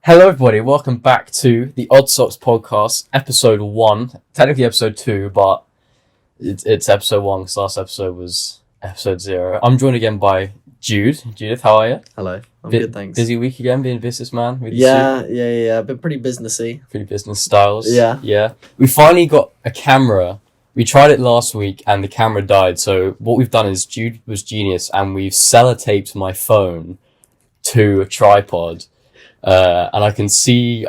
Hello everybody, welcome back to the Odd Socks podcast, episode 1, technically episode 2, but it's episode 1 because last episode was episode 0. I'm joined again by Jude. Judith, how are you? Hello, I'm good, thanks. Busy week again, being a businessman? Yeah, but pretty businessy. Pretty business styles. Yeah. We finally got a camera. We tried it last week and the camera died, so what we've done is Jude was genius and we've sellotaped my phone to a tripod. And I can't see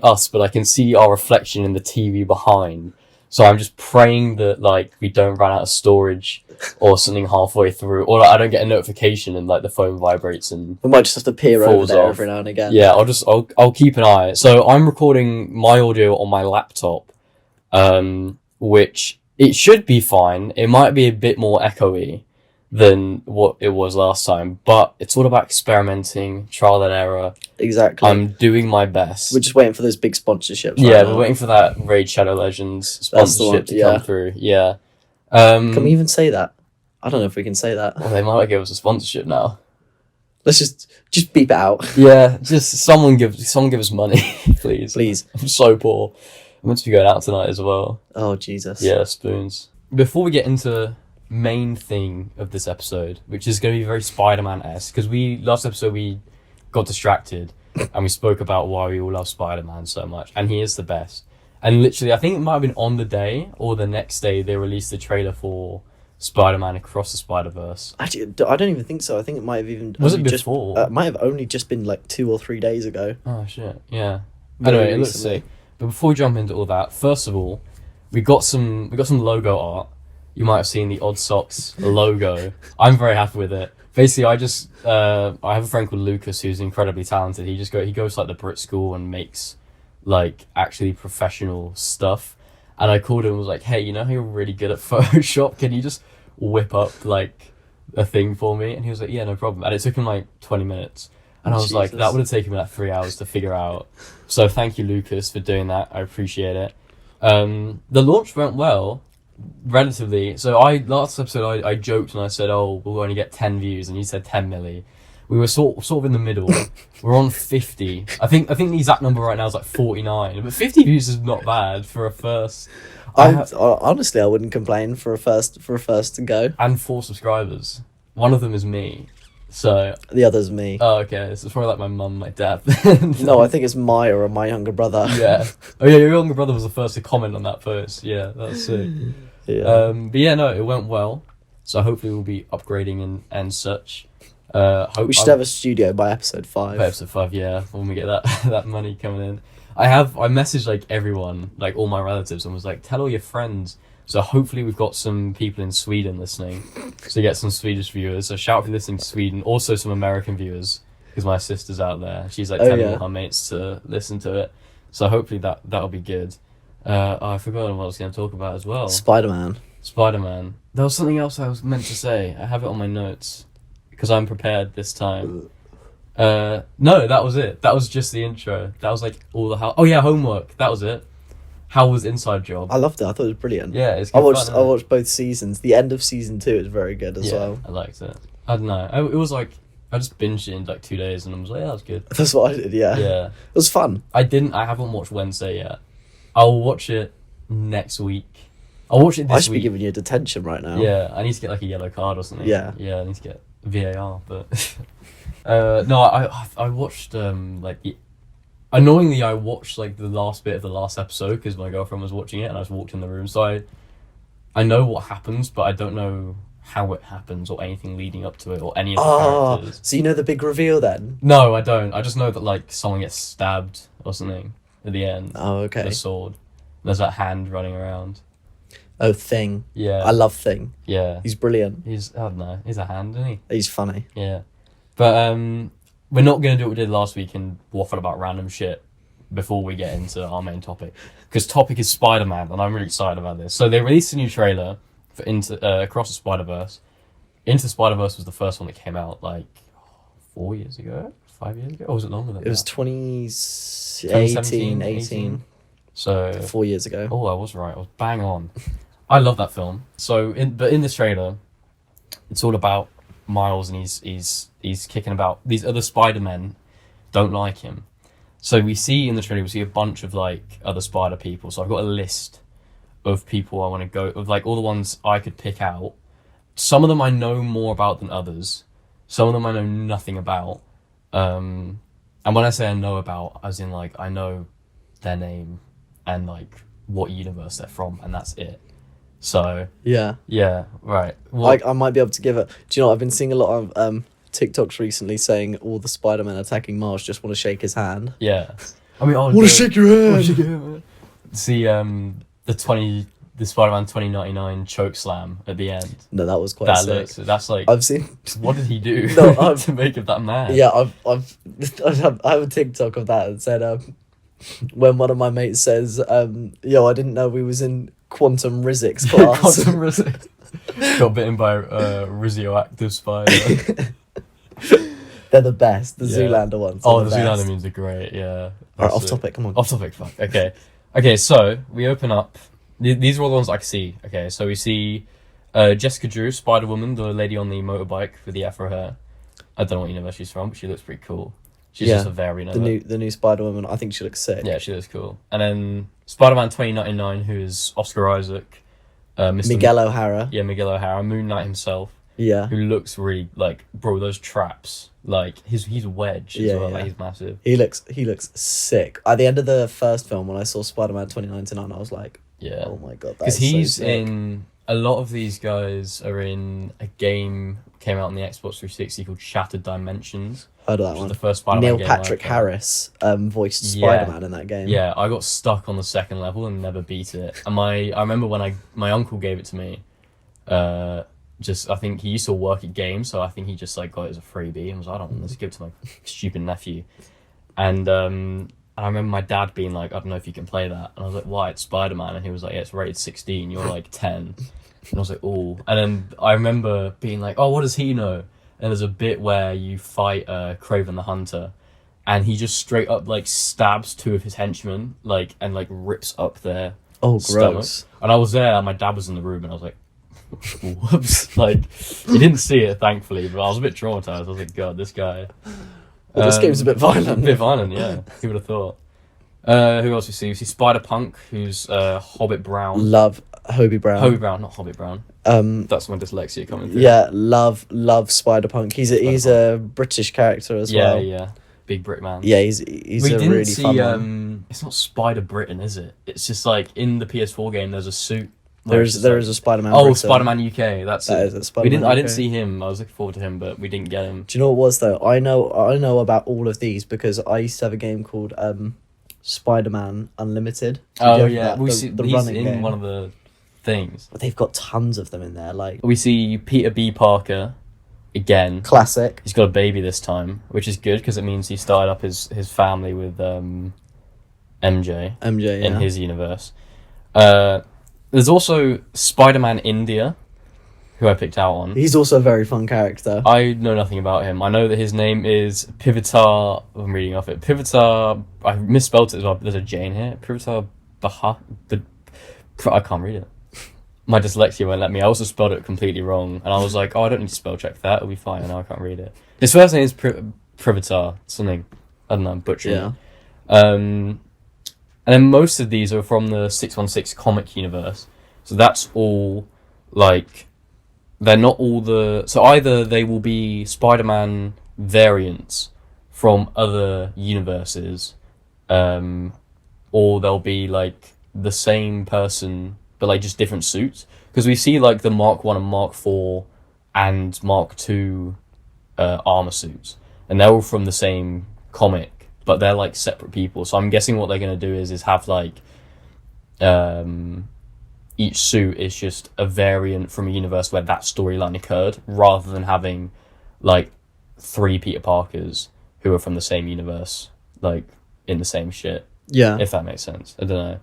us, but I can see our reflection in the TV behind. So I'm just praying that we don't run out of storage or something halfway through, or I don't get a notification and the phone vibrates and we might just have to peer over there off. every now and again. Yeah, I'll keep an eye. So I'm recording my audio on my laptop, which it should be fine. It might be a bit more echoey than what it was last time, but it's all about experimenting, trial and error. Exactly. I'm doing my best. We're just waiting for those big sponsorships. We're waiting for that Raid Shadow Legends sponsorship to come through. Yeah. Can we even say that? I don't know if we can say that. Well, they might give us a sponsorship now. Let's just beep it out. Yeah, just someone give us money, please. Please. I'm so poor. I'm meant to be going out tonight as well. Oh Jesus. Yeah, spoons. Before we get into main thing of this episode, which is going to be very Spider-Man-esque, because last episode we got distracted and we spoke about why we all love Spider-Man so much, and he is the best. And literally, I think it might have been on the day or the next day they released the trailer for Spider-Man Across The Spiderverse. Actually, I don't even think so. I think it might have even before? Might have only just been 2 or 3 days ago. Oh shit, yeah. Anyway, it looks sick. But before we jump into all that, first of all, we got some logo art. You might have seen the Odd Socks logo. I'm very happy with it. Basically, I have a friend called Lucas who's incredibly talented. He goes to the Brit school and makes actually professional stuff. And I called him and was like, hey, you know how you're really good at Photoshop? Can you just whip up a thing for me? And he was like, yeah, no problem. And it took him 20 minutes. And I was like, that would have taken me 3 hours to figure out. So thank you, Lucas, for doing that. I appreciate it. The launch went well. Relatively. So last episode I joked and I said, oh, we'll only get 10 views, and you said 10 milli. We were sort of in the middle. We're on 50. I think the exact number right now is 49, but 50 views is not bad for a first. Honestly, I wouldn't complain for a first to go. And 4 subscribers. One of them is me. So the other's me. Oh, okay. So it's probably my mum, my dad. No, I think it's Maya or my younger brother. Yeah. Oh yeah, your younger brother was the first to comment on that post. Yeah, that's sick. Yeah. But yeah, no, it went well. So hopefully we'll be upgrading and such. We should have a studio by episode 5. By episode 5, yeah, when we get that money coming in. I messaged everyone, all my relatives, and was like, tell all your friends. So hopefully we've got some people in Sweden listening, so get some Swedish viewers. So shout out for listening to Sweden. Also some American viewers, because my sister's out there. She's telling all her mates to listen to it. So hopefully that'll be good. I forgot what I was going to talk about as well. Spider-Man. There was something else I was meant to say. I have it on my notes, because I'm prepared this time. No, that was it. That was just the intro. That was all the homework. That was it. How was Inside Job? I loved it. I thought it was brilliant. Yeah, it's good fun, I watched both seasons. The end of season 2 is very good as well. I liked it. I don't know. It was I just binged it in 2 days and I was like, yeah, that was good. That's what I did, yeah. Yeah. It was fun. I haven't watched Wednesday yet. I'll watch it next week. I'll watch it this week. I should be giving you detention right now. Yeah, I need to get a yellow card or something. Yeah. Yeah, I need to get VAR, but... no, I watched, annoyingly, I watched the last bit of the last episode because my girlfriend was watching it and I just walked in the room. So I know what happens, but I don't know how it happens or anything leading up to it or any of the characters. So you know the big reveal then? No, I don't. I just know that someone gets stabbed or something at the end. Oh, okay. With a sword. There's that hand running around. Oh, Thing. Yeah. I love Thing. Yeah. He's brilliant. I don't know. He's a hand, isn't he? He's funny. Yeah. But we're not going to do what we did last week and waffle about random shit before we get into our main topic. Because topic is Spider-Man, and I'm really excited about this. So they released a new trailer for Across the Spiderverse. Into the Spider-Verse was the first one that came out 4 years ago? 5 years ago? Or was it longer than that? It was 2018. So 4 years ago. Oh, I was right. I was bang on. I love that film. So, in this trailer, it's all about Miles, and he's kicking about. These other Spider-Men don't like him, So we see in the trailer, we see a bunch of like other spider people. So I've got a list of people I want to go, of like all the ones I could pick out. Some of them I know more about than others. Some of them I know nothing about. And when I say I know about, as in like I know their name and like what universe they're from, and that's it. So Yeah, right. I might be able to give it. Do you know what? I've been seeing a lot of TikToks recently saying all the Spider-Men attacking Mars just want to shake his hand. Yeah, I mean, Want to shake your hand? See, the Spider-Man 2099 choke slam at the end. No, that was quite sick. That's like, I've seen. what did he do No, to make it that mad? Yeah, I have a TikTok of that that said when one of my mates says yo, I didn't know we was in quantum physics class. Quantum physics. Got bitten by a radioactive spider. They're the best. The Yeah. Zoolander ones. Oh, are the the best. Zoolander memes are great. Yeah. Alright, off topic. Come on. Off topic. Fuck. Okay. So we open up. These are all the ones I can see. Okay. So we see Jessica Drew, Spider Woman, the lady on the motorbike with the afro hair. I don't know what universe she's from, but she looks pretty cool. She's just a variant of it. The new Spider Woman. I think she looks sick. Yeah, she looks cool. And then Spider-Man 2099, who is Oscar Isaac. Mr. Miguel O'Hara. Yeah, Miguel O'Hara. Moon Knight himself. Yeah. Who looks really like, bro, those traps. Like he's Wedge as well. Like he's massive. He looks sick. At the end of the first film, when I saw Spider-Man 2099, I was like, yeah, oh my god, because he's in a lot of these guys are in a game came out on the Xbox 360 called Shattered Dimensions. Heard of that one? The first Spider-Man Neil game Patrick Harris voiced Spider-Man in that game. Yeah, I got stuck on the second level and never beat it. And I remember when my uncle gave it to me. I think he used to work at games, so I think he just like got it as a freebie and was like, I don't want this, give it to my stupid nephew. And I remember my dad being like, I don't know if you can play that. And I was like, why? It's Spider-Man. And he was like, yeah, it's rated 16. You're like 10. And I was like, oh. And then I remember being like, oh, what does he know? And there's a bit where you fight Kraven the Hunter, and he just straight up like stabs two of his henchmen, like and like rips up their stomach. And I was there, and my dad was in the room, and I was like, whoops. Like, he didn't see it, thankfully, but I was a bit traumatized. I was like, God, this guy. Well, this game's a bit violent. A bit violent, yeah. Who would have thought? Who else we see? We see Spider-Punk, who's Hobbit Brown. Love Hobie Brown. Hobie Brown, not Hobbit Brown. That's my dyslexia coming through. Yeah, love Spider-Punk. He's a British character as well. Yeah. Big Brit man. Yeah, he's a really fun one. It's not Spider Britain, is it? It's just like in the PS4 game. There's a suit. There is a Spider-Man. Oh, Britain. Spider-Man UK. That's it. Is a Spider-Man I didn't UK. see him. I was looking forward to him, but we didn't get him. Do you know what it was though? I know about all of these because I used to have a game called Spider-Man Unlimited. Oh yeah, we see the he's running in game. one of the things. But they've got tons of them in there. Like We see Peter B. Parker again. classic. He's got a baby this time, which is good because it means he started up his family with MJ in his universe. There's also Spider-Man India, who I picked out on. He's also a very fun character. I know nothing about him. I know that his name is Pivitar. I'm reading off it. Pivitar. I misspelled it as well. There's a J in here. Pivitar Baha. I can't read it. My dyslexia won't let me. I also spelled it completely wrong, and I was like, "Oh, I don't need to spell check that. It'll be fine." And now I can't read it. His first name is Privitar. Something I don't know. I'm butchering. Yeah. And then most of these are from the 616 comic universe. So that's all like. They're not all the... So either they will be Spider-Man variants from other universes, or they'll be, like, the same person, but, like, just different suits. Because we see, like, the Mark 1 and Mark 4 and Mark 2 armor suits. And they're all from the same comic, but they're, like, separate people. So I'm guessing what they're going to do is have, like... each suit is just a variant from a universe where that storyline occurred, rather than having, like, 3 Peter Parkers who are from the same universe, like, in the same shit. Yeah. If that makes sense. I don't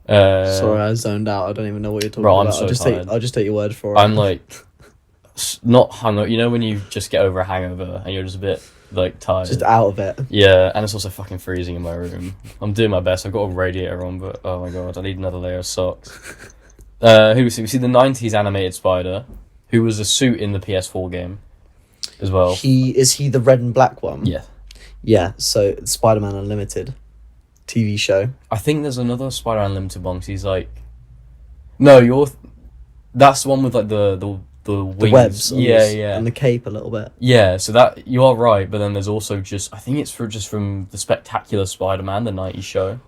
know. Sorry, I zoned out. I don't even know what you're talking bro, about. I'm so tired. I'll just take your word for it. I'm, like, not hungover. You know when you just get over a hangover and you're just a bit, like, tired? Just out of it. Yeah, and it's also fucking freezing in my room. I'm doing my best. I've got a radiator on, but, oh my god, I need another layer of socks. Who we see? We see the 90s animated Spider, who was a suit in the PS4 game as well. Is he the red and black one? Yeah. Yeah, so Spider-Man Unlimited. TV show. I think there's another Spider-Man Limited one, 'cause he's like... No, that's the one with like the wings. The webs. Yeah. And the cape a little bit. Yeah, so that... You are right, but then there's also just... I think it's from the Spectacular Spider-Man, the 90s show.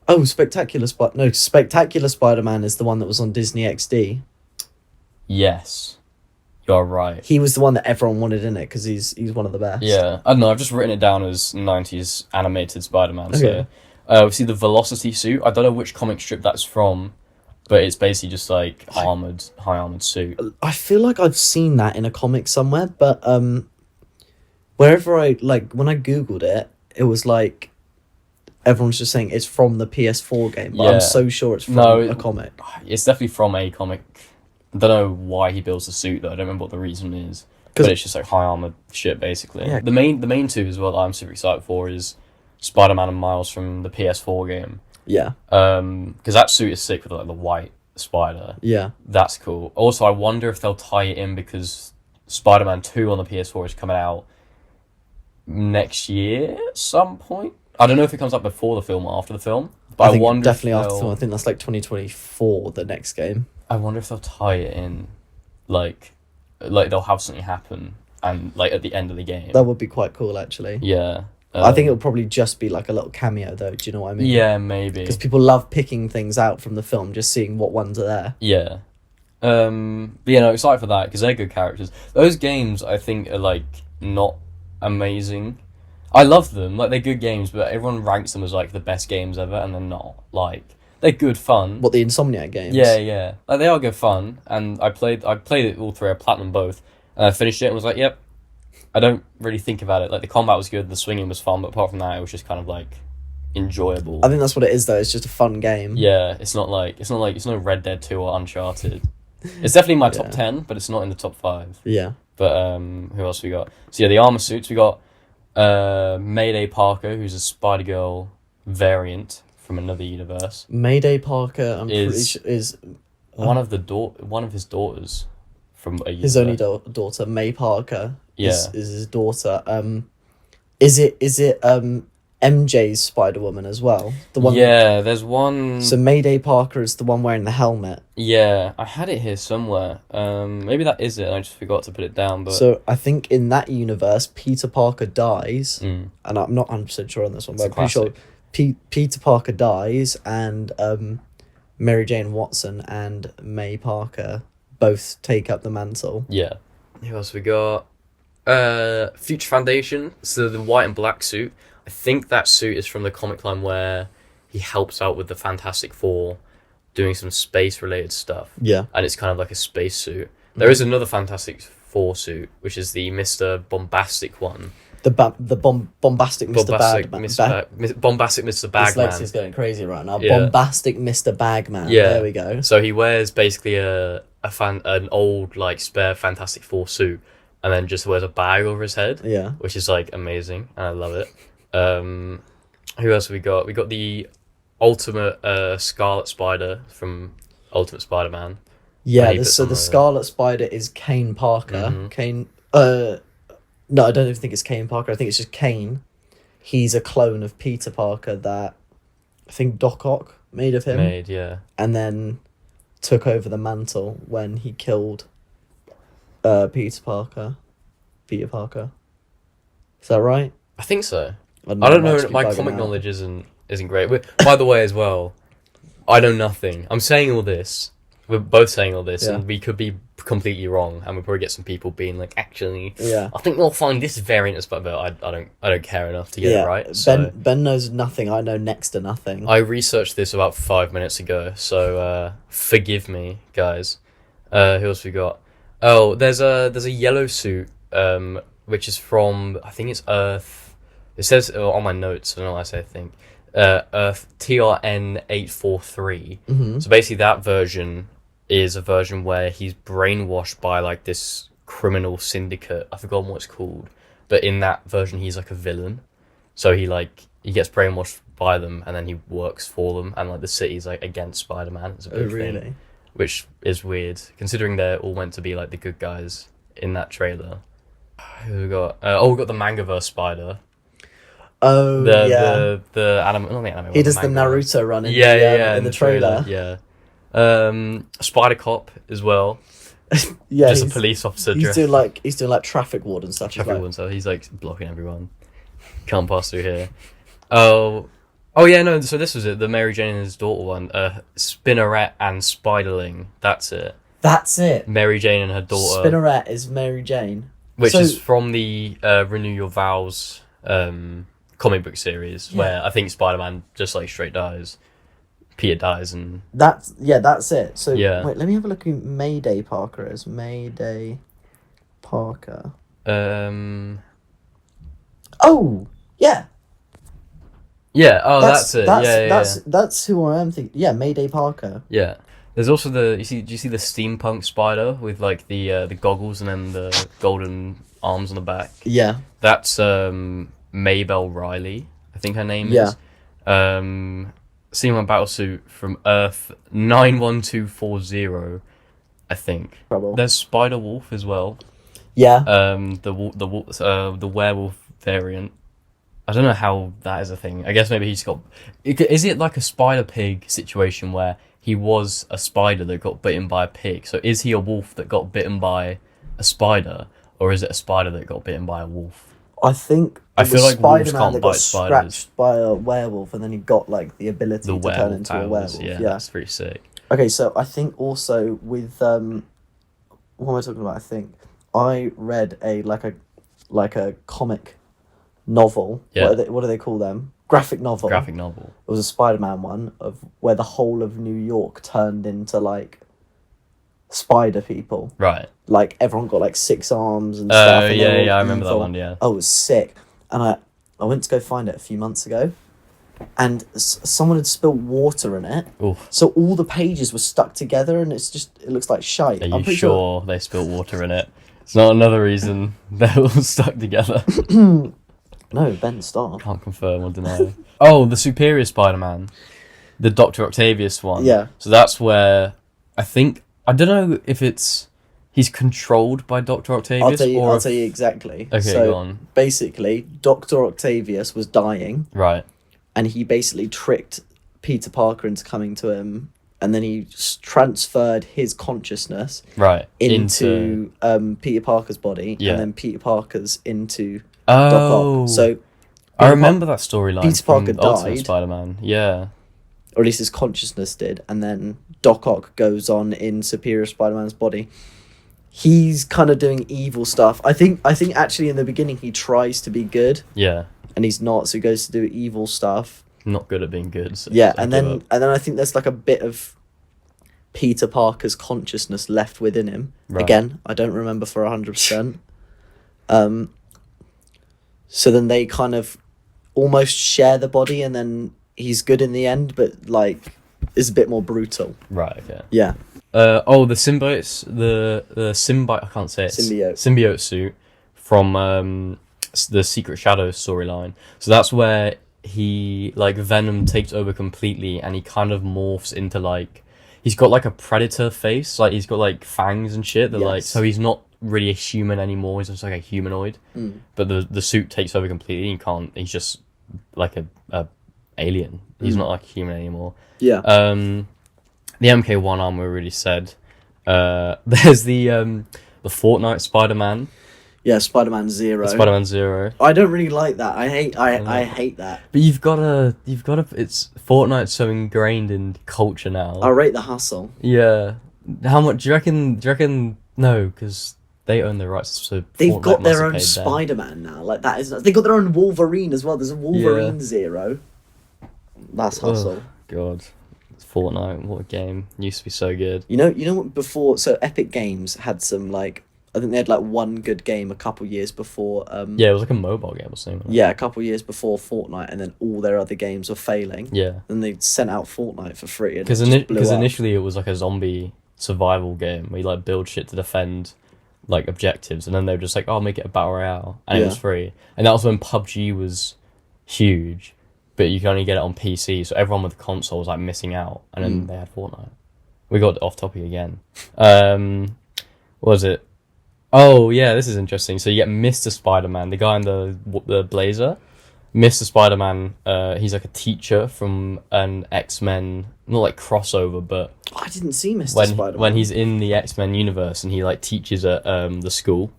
Oh, Spectacular Spider-Man is the one that was on Disney XD. Yes. You're right. He was the one that everyone wanted in it because he's one of the best. Yeah. I don't know, I've just written it down as 90s animated Spider-Man, Okay. so... we see the Velocity suit. I don't know which comic strip that's from, but it's basically just like high armored suit. I feel like I've seen that in a comic somewhere, but wherever when I googled it, it was like everyone's just saying it's from the PS4 game, but I'm so sure it's from a comic. It's definitely from a comic. I don't know why he builds the suit though. I don't remember what the reason is, but it's just like high armored shit basically. Yeah. The main two as well that I'm super excited for is Spider-Man and Miles from the PS4 game. Yeah. Because that suit is sick with like the white spider. Yeah. That's cool. Also, I wonder if they'll tie it in because Spider-Man 2 on the PS4 is coming out next year at some point. I don't know if it comes out before the film or after the film. But I wonder definitely after the film. I think that's like 2024, the next game. I wonder if they'll tie it in, like they'll have something happen and like at the end of the game. That would be quite cool, actually. Yeah. I think it'll probably just be like a little cameo, though. Do you know what I mean? Yeah, maybe. Because people love picking things out from the film, just seeing what ones are there. Yeah. But excited for that because they're good characters. Those games, I think, are like not amazing. I love them, like they're good games, but everyone ranks them as like the best games ever, and they're not. Like they're good fun. What, the Insomniac games? Yeah. Like they are good fun, and I played it all three. I platinum both, and I finished it and was like, yep. I don't really think about it. Like the combat was good, the swinging was fun, but apart from that, it was just kind of like enjoyable. I think that's what it is, though. It's just a fun game. Yeah, it's no Red Dead 2 or Uncharted. It's definitely my top 10, but it's not in the top 5. Yeah. But who else we got? So yeah, the armor suits. We got Mayday Parker, who's a Spider-Girl variant from another universe. Mayday Parker, I'm pretty sure is one of his daughters from a universe. His only daughter, May Parker. Yeah. Is his daughter. Is it MJ's Spider-Woman as well? The one. Yeah, there's one. So Mayday Parker is the one wearing the helmet. Yeah, I had it here somewhere. Maybe that is it. I just forgot to put it down. But so I think in that universe, Peter Parker dies, and I'm not 100% sure on this one, but I'm pretty sure Peter Parker dies, and Mary Jane Watson and May Parker both take up the mantle. Yeah. Who else we got? Future Foundation. So the white and black suit. I think that suit is from the comic line where he helps out with the Fantastic Four doing some space related stuff. Yeah. And it's kind of like a space suit. There is another Fantastic Four suit, which is the Mr. Bombastic one. Bombastic Mr. Bombastic Mr. Bagman. Dyslexia's going crazy right now. Yeah. Bombastic Mr. Bagman. Yeah. There we go. So he wears basically an old like spare Fantastic Four suit, and then just wears a bag over his head. Yeah. Which is like amazing, and I love it. Who else have we got? We got the Ultimate Scarlet Spider from Ultimate Spider-Man. Yeah. So the Scarlet Spider is Kane Parker. Mm-hmm. No, I don't even think it's Kane Parker. I think it's just Kane. He's a clone of Peter Parker that I think Doc Ock made of him. Yeah. And then took over the mantle when he killed Peter Parker. Peter Parker. Is that right? I think so. I don't know. My comic knowledge isn't great. But, by the way, as well, I know nothing. I'm saying all this. We're both saying all this, and we could be completely wrong, and we'll probably get some people being like, actually, I think we'll find this variant as, but I don't care enough to get it right. So. Ben knows nothing. I know next to nothing. I researched this about 5 minutes ago, so forgive me, guys. Who else we got? Oh, there's a yellow suit, which is from, I think it's Earth. It says on my notes. I don't know why I say I think. Earth TRN 843. Mm-hmm. So basically, that version is a version where he's brainwashed by like this criminal syndicate. I forgot what it's called, but in that version, he's like a villain. So he gets brainwashed by them, and then he works for them, and like the city's like against Spider-Man. It's a big thing, which is weird considering they're all meant to be like the good guys in that trailer. Who we got? We got the Mangaverse Spider. Oh, yeah. The anime, not the anime. He does the Naruto run in the trailer. Yeah. Spider Cop as well. Yeah, just a police officer. He's doing like traffic warden stuff. He's like blocking everyone. Can't pass through here. Oh yeah, no. So this was it. The Mary Jane and his daughter one. Spinneret and Spiderling. That's it. Mary Jane and her daughter. Spinneret is Mary Jane, which is from the Renew Your Vows comic book series, where I think Spider-Man just like straight dies. Peter dies, and that's it. So wait, let me have a look who Mayday Parker is. Mayday Parker. Oh yeah. Yeah. Oh, that's it. That's who I am thinking. Yeah, Mayday Parker. Yeah. There's also do you see the steampunk spider with like the goggles and then the golden arms on the back? Yeah. That's Maybelle Riley, I think her name is. Seen my battlesuit from Earth 91240, I think. There's Spider Wolf as well. Yeah. The werewolf variant. I don't know how that is a thing. I guess maybe he's got. Is it like a spider pig situation where he was a spider that got bitten by a pig? So is he a wolf that got bitten by a spider, or is it a spider that got bitten by a wolf? I feel like wolves can't bite spiders. Scratched by a werewolf, and then he got like the ability to turn into a werewolf. Yeah, that's pretty sick. Okay, so I think also with what am I talking about? I think I read a comic novel. Yeah. What do they call them? Graphic novel. It was a Spider-Man one where the whole of New York turned into like spider people. Right. Like everyone got like 6 arms and stuff. And I remember that one. Yeah. Oh, it was sick. And I went to go find it a few months ago, and someone had spilled water in it. Oof. So all the pages were stuck together, and it looks like shite. Are you sure they spilled water in it? It's not another reason they're all stuck together. No, Ben, stop. Can't confirm or deny. Oh, the Superior Spider-Man, the Dr. Octavius one. Yeah. So that's where I don't know if he's controlled by Dr. Octavius. I'll tell you exactly. Okay, go on. Basically, Dr. Octavius was dying. Right. And he basically tricked Peter Parker into coming to him, and then he transferred his consciousness into Peter Parker's body, and then Peter Parker's into Doc Ock. So I remember that storyline. Peter Parker died. Ultimate Spider-Man. Yeah. Or at least his consciousness did, and then Doc Ock goes on in Superior Spider-Man's body. He's kind of doing evil stuff. I think actually in the beginning he tries to be good. Yeah. And he's not, so he goes to do evil stuff. Not good at being good. So yeah, and then I think there's like a bit of Peter Parker's consciousness left within him. Right. Again, I don't remember for 100%. So then they kind of almost share the body, and then he's good in the end, but like is a bit more brutal. Right. Okay. Yeah. The symbiotes, the symbiote. I can't say it. Symbiote suit from the Secret Shadows storyline. So that's where he Venom takes over completely, and he kind of morphs into he's got like a predator face, like he's got like fangs and shit. That so he's not really a human anymore. He's just like a humanoid. But the suit takes over completely. He's just like a alien. He's not like a human anymore. Yeah. The MK1 armor we already said. There's the Fortnite Spider-Man. Yeah, Spider-Man Zero. Spider-Man Zero. I don't really like that. I hate that. But you've got to. It's Fortnite's so ingrained in culture now. I rate the hustle. Yeah. How much do you reckon? No, because they own the rights. So they've Fortnite got their own Spider-Man now. Like that is. They got their own Wolverine as well. There's a Wolverine Zero. That's hustle. Oh, God. Fortnite, what a game. Used to be so good. You know what, before, so Epic Games had some I think they had one good game a couple years before it was like a mobile game or something. Yeah, a couple years before Fortnite, and then all their other games were failing. Yeah. Then they sent out Fortnite for free, because initially it was like a zombie survival game where you build shit to defend objectives, and then they were just like, oh, make it a battle royale, and it was free. And that was when PUBG was huge. But you can only get it on PC, so everyone with the console was missing out, and then they had Fortnite. We got off topic again. What was it? Oh yeah, this is interesting. So you get Mr. Spider-Man, the guy in the blazer. Mr. Spider-Man, he's like a teacher from an X-Men, not like crossover, but I didn't see Mr. Spider-Man. When he's in the X-Men universe and he like teaches at the school,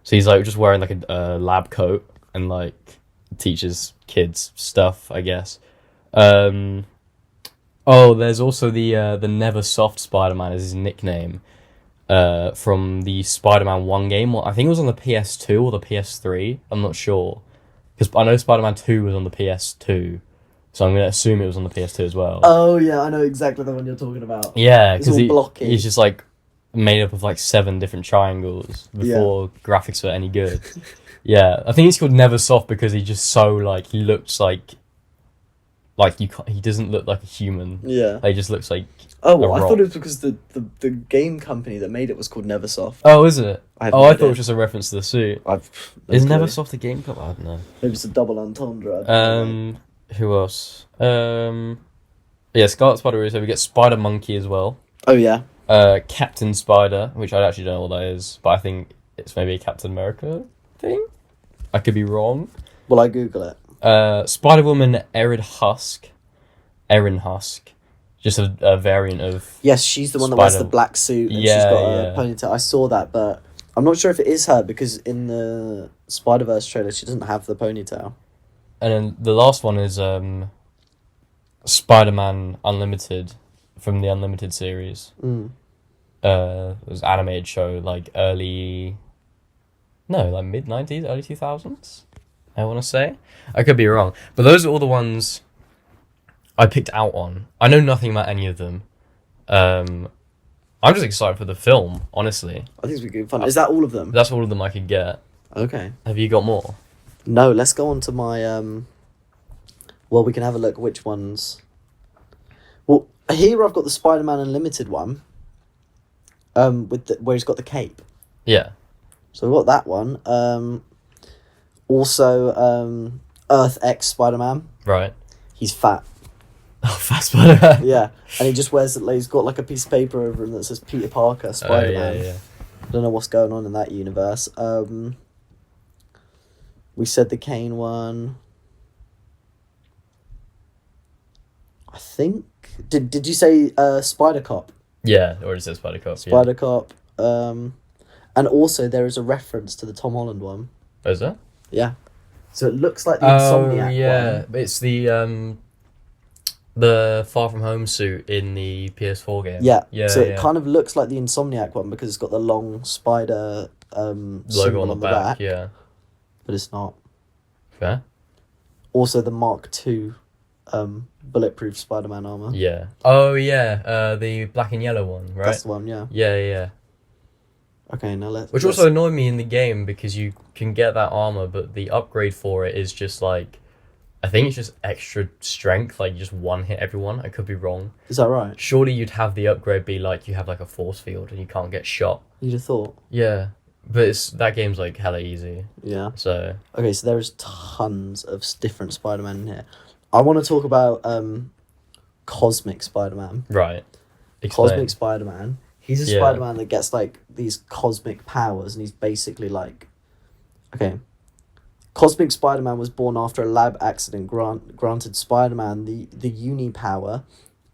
so he's like just wearing like a lab coat and like teaches kids stuff, I guess. There's also the Neversoft Spider-Man is his nickname, from the Spider-Man 1 game. I think it was on the PS2 or the PS3. I'm not sure. Because I know Spider-Man 2 was on the PS2, so I'm going to assume it was on the PS2 as well. Oh, yeah, I know exactly the one you're talking about. Yeah, because blocky. He's just, like, made up of, like, 7 different triangles before graphics were any good. Yeah, I think it's called Neversoft because he's just so, like, he looks like he doesn't look like a human. Yeah. He just looks like I thought it was because the game company that made it was called Neversoft. Oh, is it? I thought it was just a reference to the suit. Is clue. Neversoft a game company? I don't know. Maybe it's a double entendre. Who else? Scarlet Spider. So we get Spider Monkey as well. Oh yeah. Captain Spider, which I actually don't know what that is, but I think it's maybe a Captain America thing. I could be wrong. Will I Google it? Spider-Woman Erin Husk, just a variant of... Yes, she's the one that wears the black suit and she's got a ponytail. I saw that, but I'm not sure if it is her because in the Spider-Verse trailer she doesn't have the ponytail. And then the last one is Spider-Man Unlimited from the Unlimited series. It was an animated show, like mid-90s, early 2000s, I want to say. I could be wrong. But those are all the ones I picked out on. I know nothing about any of them. I'm just excited for the film, honestly. I think it's going to be fun. Is that all of them? That's all of them I could get. Okay. Have you got more? No, let's go on to my... Well, we can have a look which ones... Well, here I've got the Spider-Man Unlimited one. Where he's got the cape. Yeah. So we've got that one. Also, Earth X Spider-Man. Right. He's fat. Oh, fat Spider-Man. Yeah, and he just wears it. Like, he's got like a piece of paper over him that says Peter Parker Spider-Man. Yeah. I don't know what's going on in that universe. We said the Kane one. I think. Did you say Spider Cop? Yeah, or is it Spider Cop? Spider Cop. And also there is a reference to the Tom Holland one. Oh, is there? Yeah. So it looks like the Insomniac one. Yeah, it's the Far From Home suit in the PS4 game. Yeah. So it kind of looks like the Insomniac one because it's got the long spider logo on the back. Yeah. But it's not. Fair. Also the Mark II bulletproof Spider-Man armor. Yeah. Oh yeah, the black and yellow one, right? That's the one, yeah. Yeah. Okay, now let's... Which also annoyed me in the game because you can get that armor, but the upgrade for it is just like... I think it's just extra strength, like you just one-hit everyone. I could be wrong. Is that right? Surely you'd have the upgrade be like you have like a force field and you can't get shot. You'd have thought. Yeah. But that game's like hella easy. Yeah. So... Okay, so there's tons of different Spider-Man in here. I want to talk about Cosmic Spider-Man. Right. Explain. Cosmic Spider-Man. He's a Spider-Man that gets, like, these cosmic powers, and he's basically, like... Okay. Cosmic Spider-Man was born after a lab accident granted Spider-Man the uni-power,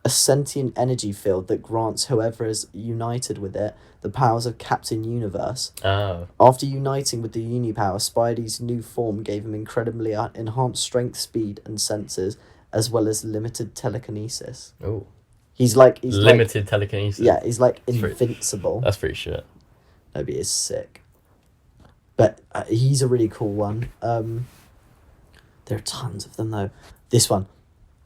a sentient energy field that grants whoever is united with it the powers of Captain Universe. Oh. After uniting with the uni-power, Spidey's new form gave him incredibly enhanced strength, speed, and senses, as well as limited telekinesis. Oh. He's limited telekinesis. Yeah, he's like invincible. That's pretty shit. No, but he is sick. But he's a really cool one. There are tons of them though. This one,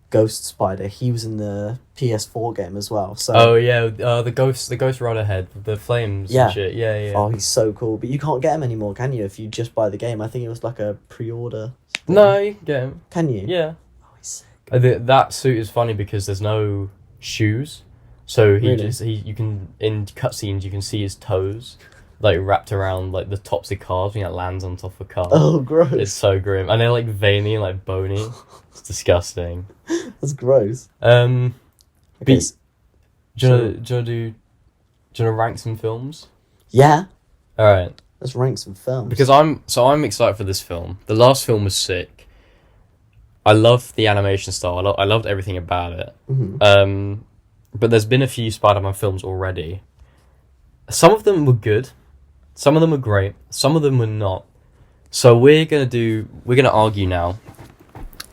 Ghost Spider. He was in the PS4 game as well. So. Oh yeah, the Ghost Rider head, the flames. Yeah. And shit. Yeah. Oh, he's so cool. But you can't get him anymore, can you? If you just buy the game, I think it was like a pre-order thing. No, you can get him. Can you? Yeah. Oh, he's sick. That suit is funny because there's no shoes, so you can in cutscenes you can see his toes like wrapped around like the tops of cars when he lands on top of a car. Oh, gross! It's so grim, and they're like veiny and like bony. It's disgusting. That's gross. Okay, do you want to rank some films? Yeah. All right. Let's rank some films. Because I'm excited for this film. The last film was sick. I love the animation style. I loved everything about it. Mm-hmm. But there's been a few Spider-Man films already. Some of them were good. Some of them were great. Some of them were not. So we're gonna argue now.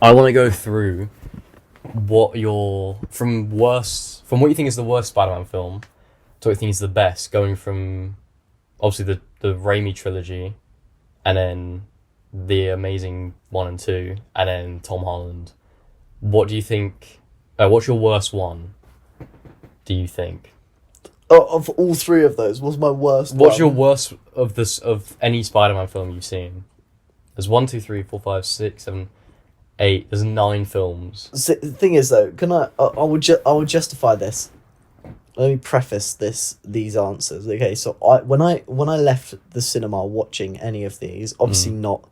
I want to go through from what you think is the worst Spider-Man film to what you think is the best, going from obviously the Raimi trilogy, and then the Amazing 1 and 2, and then Tom Holland. What do you think? What's your worst one? Do you think? Of all three of those, what's my worst? What's your worst of any Spider-Man film you've seen? There's 1, 2, 3, 4, 5, 6, 7, 8. There's 9 films. The thing is, though, I would justify this. Let me preface these answers. Okay, so when I left the cinema watching any of these, obviously not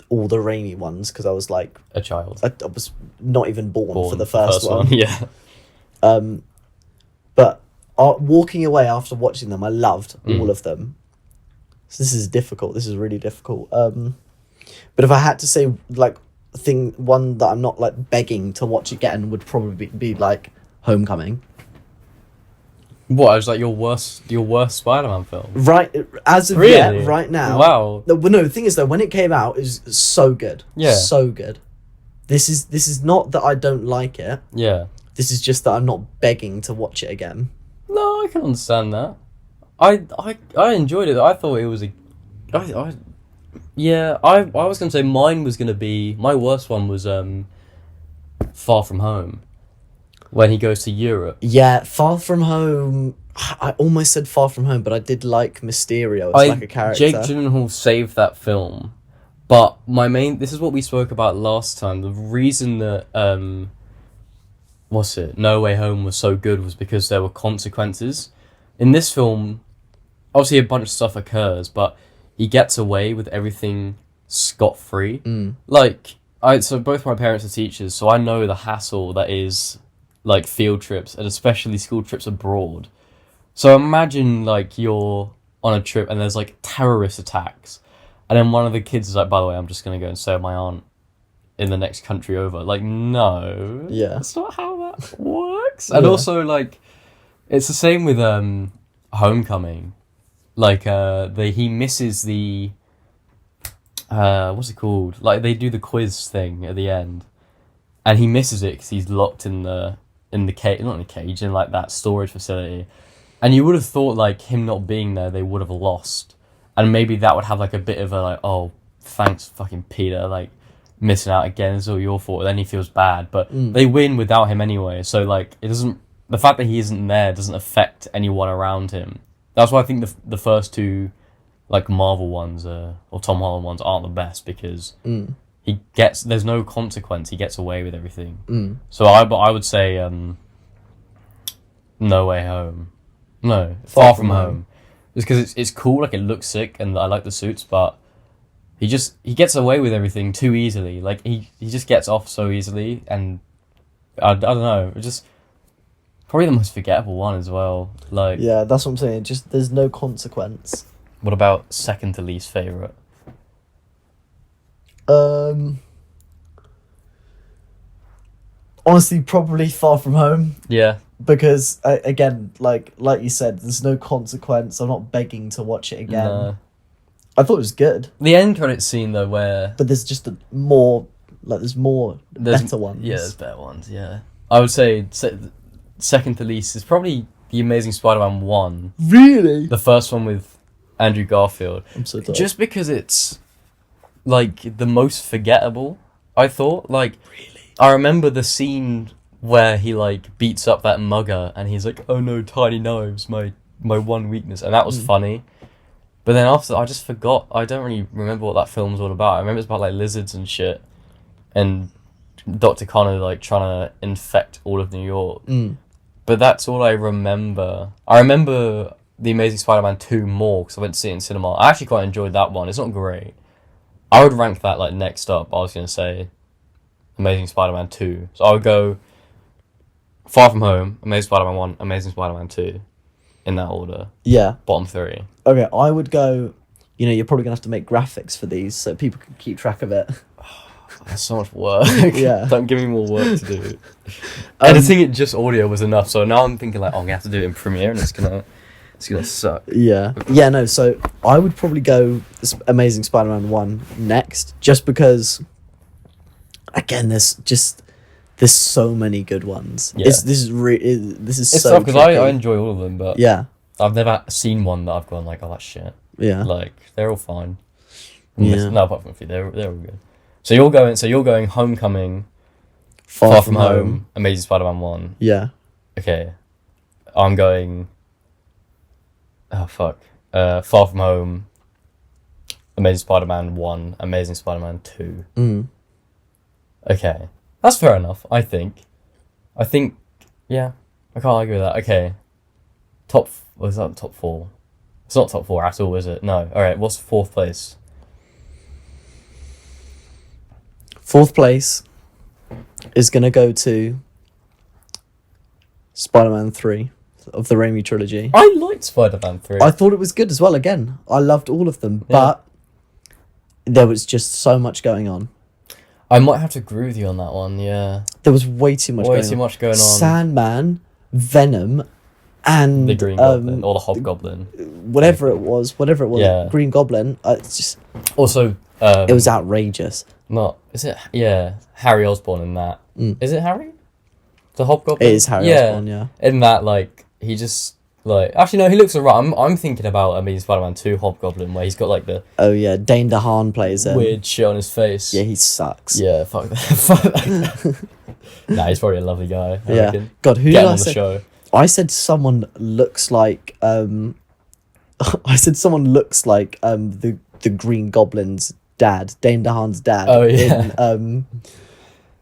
all the Raimi ones, because I was like a child. I was not even born for the first one. Yeah. But walking away after watching them, I loved all of them. So this is difficult. This is really difficult. But if I had to say like one that I'm not like begging to watch again would probably be like Homecoming. What? It was like your worst Spider-Man film? Right, as of really? yet, right now. Wow. No, the thing is though, when it came out, it was so good. Yeah. So good. This is not that I don't like it. Yeah. This is just that I'm not begging to watch it again. No, I can understand that. I enjoyed it. I thought it was I was gonna say mine was gonna be, my worst one was Far From Home, when he goes to Europe. Yeah, Far From Home. I almost said Far From Home, but I did like Mysterio as like a character. Jake Gyllenhaal saved that film, but this is what we spoke about last time. The reason that No Way Home was so good was because there were consequences. In this film, obviously a bunch of stuff occurs, but he gets away with everything scot-free. Like, so both my parents are teachers, so I know the hassle that is like field trips, and especially school trips abroad. So imagine like you're on a trip and there's like terrorist attacks, and then one of the kids is like, by the way, I'm just gonna go and stay with my aunt in the next country over. Like, no, that's not how that works. And also, like, it's the same with Homecoming. Like, he misses the what's it called? Like, they do the quiz thing at the end, and he misses it because he's locked in the cage, not in the cage, in like that storage facility. And you would have thought like him not being there, they would have lost, and maybe that would have like a bit of a like, oh, thanks fucking Peter, like missing out again, it's all your fault. Then he feels bad, but they win without him anyway. So like, it doesn't. The fact that he isn't there doesn't affect anyone around him. That's why I think the first two, like Marvel ones or Tom Holland ones, aren't the best, because there's no consequence. He gets away with everything. So I would say No Way Home. No, Far From Home. Just because it's cool, like it looks sick, and I like the suits, but he gets away with everything too easily. Like he just gets off so easily, and I don't know. It just probably the most forgettable one as well. Like, yeah, that's what I'm saying. Just there's no consequence. What about second to least favorite? Honestly, probably Far From Home. Yeah. Because again, like you said, there's no consequence. I'm not begging to watch it again. No. I thought it was good. The end credit scene though, but there's just better ones. Yeah, there's better ones. Yeah, I would say second to least is probably The Amazing Spider-Man 1. Really? The first one with Andrew Garfield. I'm so tired. Just because it's like the most forgettable. I thought, like, really, I remember the scene where he like beats up that mugger and he's like, oh no, tiny knives, my one weakness, and that was funny. But then after, I just forgot. I don't really remember what that film's all about. I remember it's about like lizards and shit, and Dr. Connor like trying to infect all of New York. But that's all I remember. I remember The Amazing Spider-Man 2 more because I went to see it in cinema. I actually quite enjoyed that one. It's not great. I would rank that like next up. I was going to say Amazing Spider-Man 2. So I would go Far From Home, Amazing Spider-Man 1, Amazing Spider-Man 2, in that order. Yeah. Bottom 3. Okay, I would go, you're probably going to have to make graphics for these so people can keep track of it. That's so much work. Yeah. Don't give me more work to do. Editing it just audio was enough, so now I'm thinking like, oh, I'm gonna have to do it in Premiere, and it's gonna suck. Yeah. Yeah, no, so I would probably go Amazing Spider-Man 1 next, just because, again, there's so many good ones. Yeah. This is It's so tough, because I tricky. enjoy all of them, but Yeah. I've never seen one that I've gone like, oh, that's shit. Yeah. Like, they're all fine. Yeah. No, apart from a few, they're all good. So you're going Homecoming, Far From Home. Amazing Spider-Man 1. Yeah. Okay. I'm going... Oh, fuck. Far From Home, Amazing Spider-Man 1, Amazing Spider-Man 2. Mm. Okay. That's fair enough, I think. Yeah, I can't argue with that. Okay. Was that top 4? It's not top 4 at all, is it? No. Alright, what's 4th place? 4th place is going to go to Spider-Man 3 of the Raimi trilogy. I liked Spider-Man 3. I thought it was good as well, again. I loved all of them, but there was just so much going on. I might have to agree with you on that one, yeah. There was way too much going on. Sandman, Venom, and... The Green Goblin, or the Hobgoblin. Whatever it was, Yeah. Green Goblin, it's just... Also... it was outrageous. Is it? Yeah, Harry Osborn in that. Mm. Is it Harry? The Hobgoblin? It is Harry Osborn, yeah. In that, like, he just, like... Actually, no, he looks alright. I'm thinking about Amazing Spider-Man 2 Hobgoblin, where he's got, like, the... Oh, yeah, Dane DeHaan plays him. weird shit on his face. Yeah, he sucks. Yeah, fuck that. Fuck that. Nah, he's probably a lovely guy, I reckon. God, who Get did him I on the say? show. I said someone looks like... I said someone looks like the Green Goblin's dad, Dane DeHaan's dad. Oh, yeah.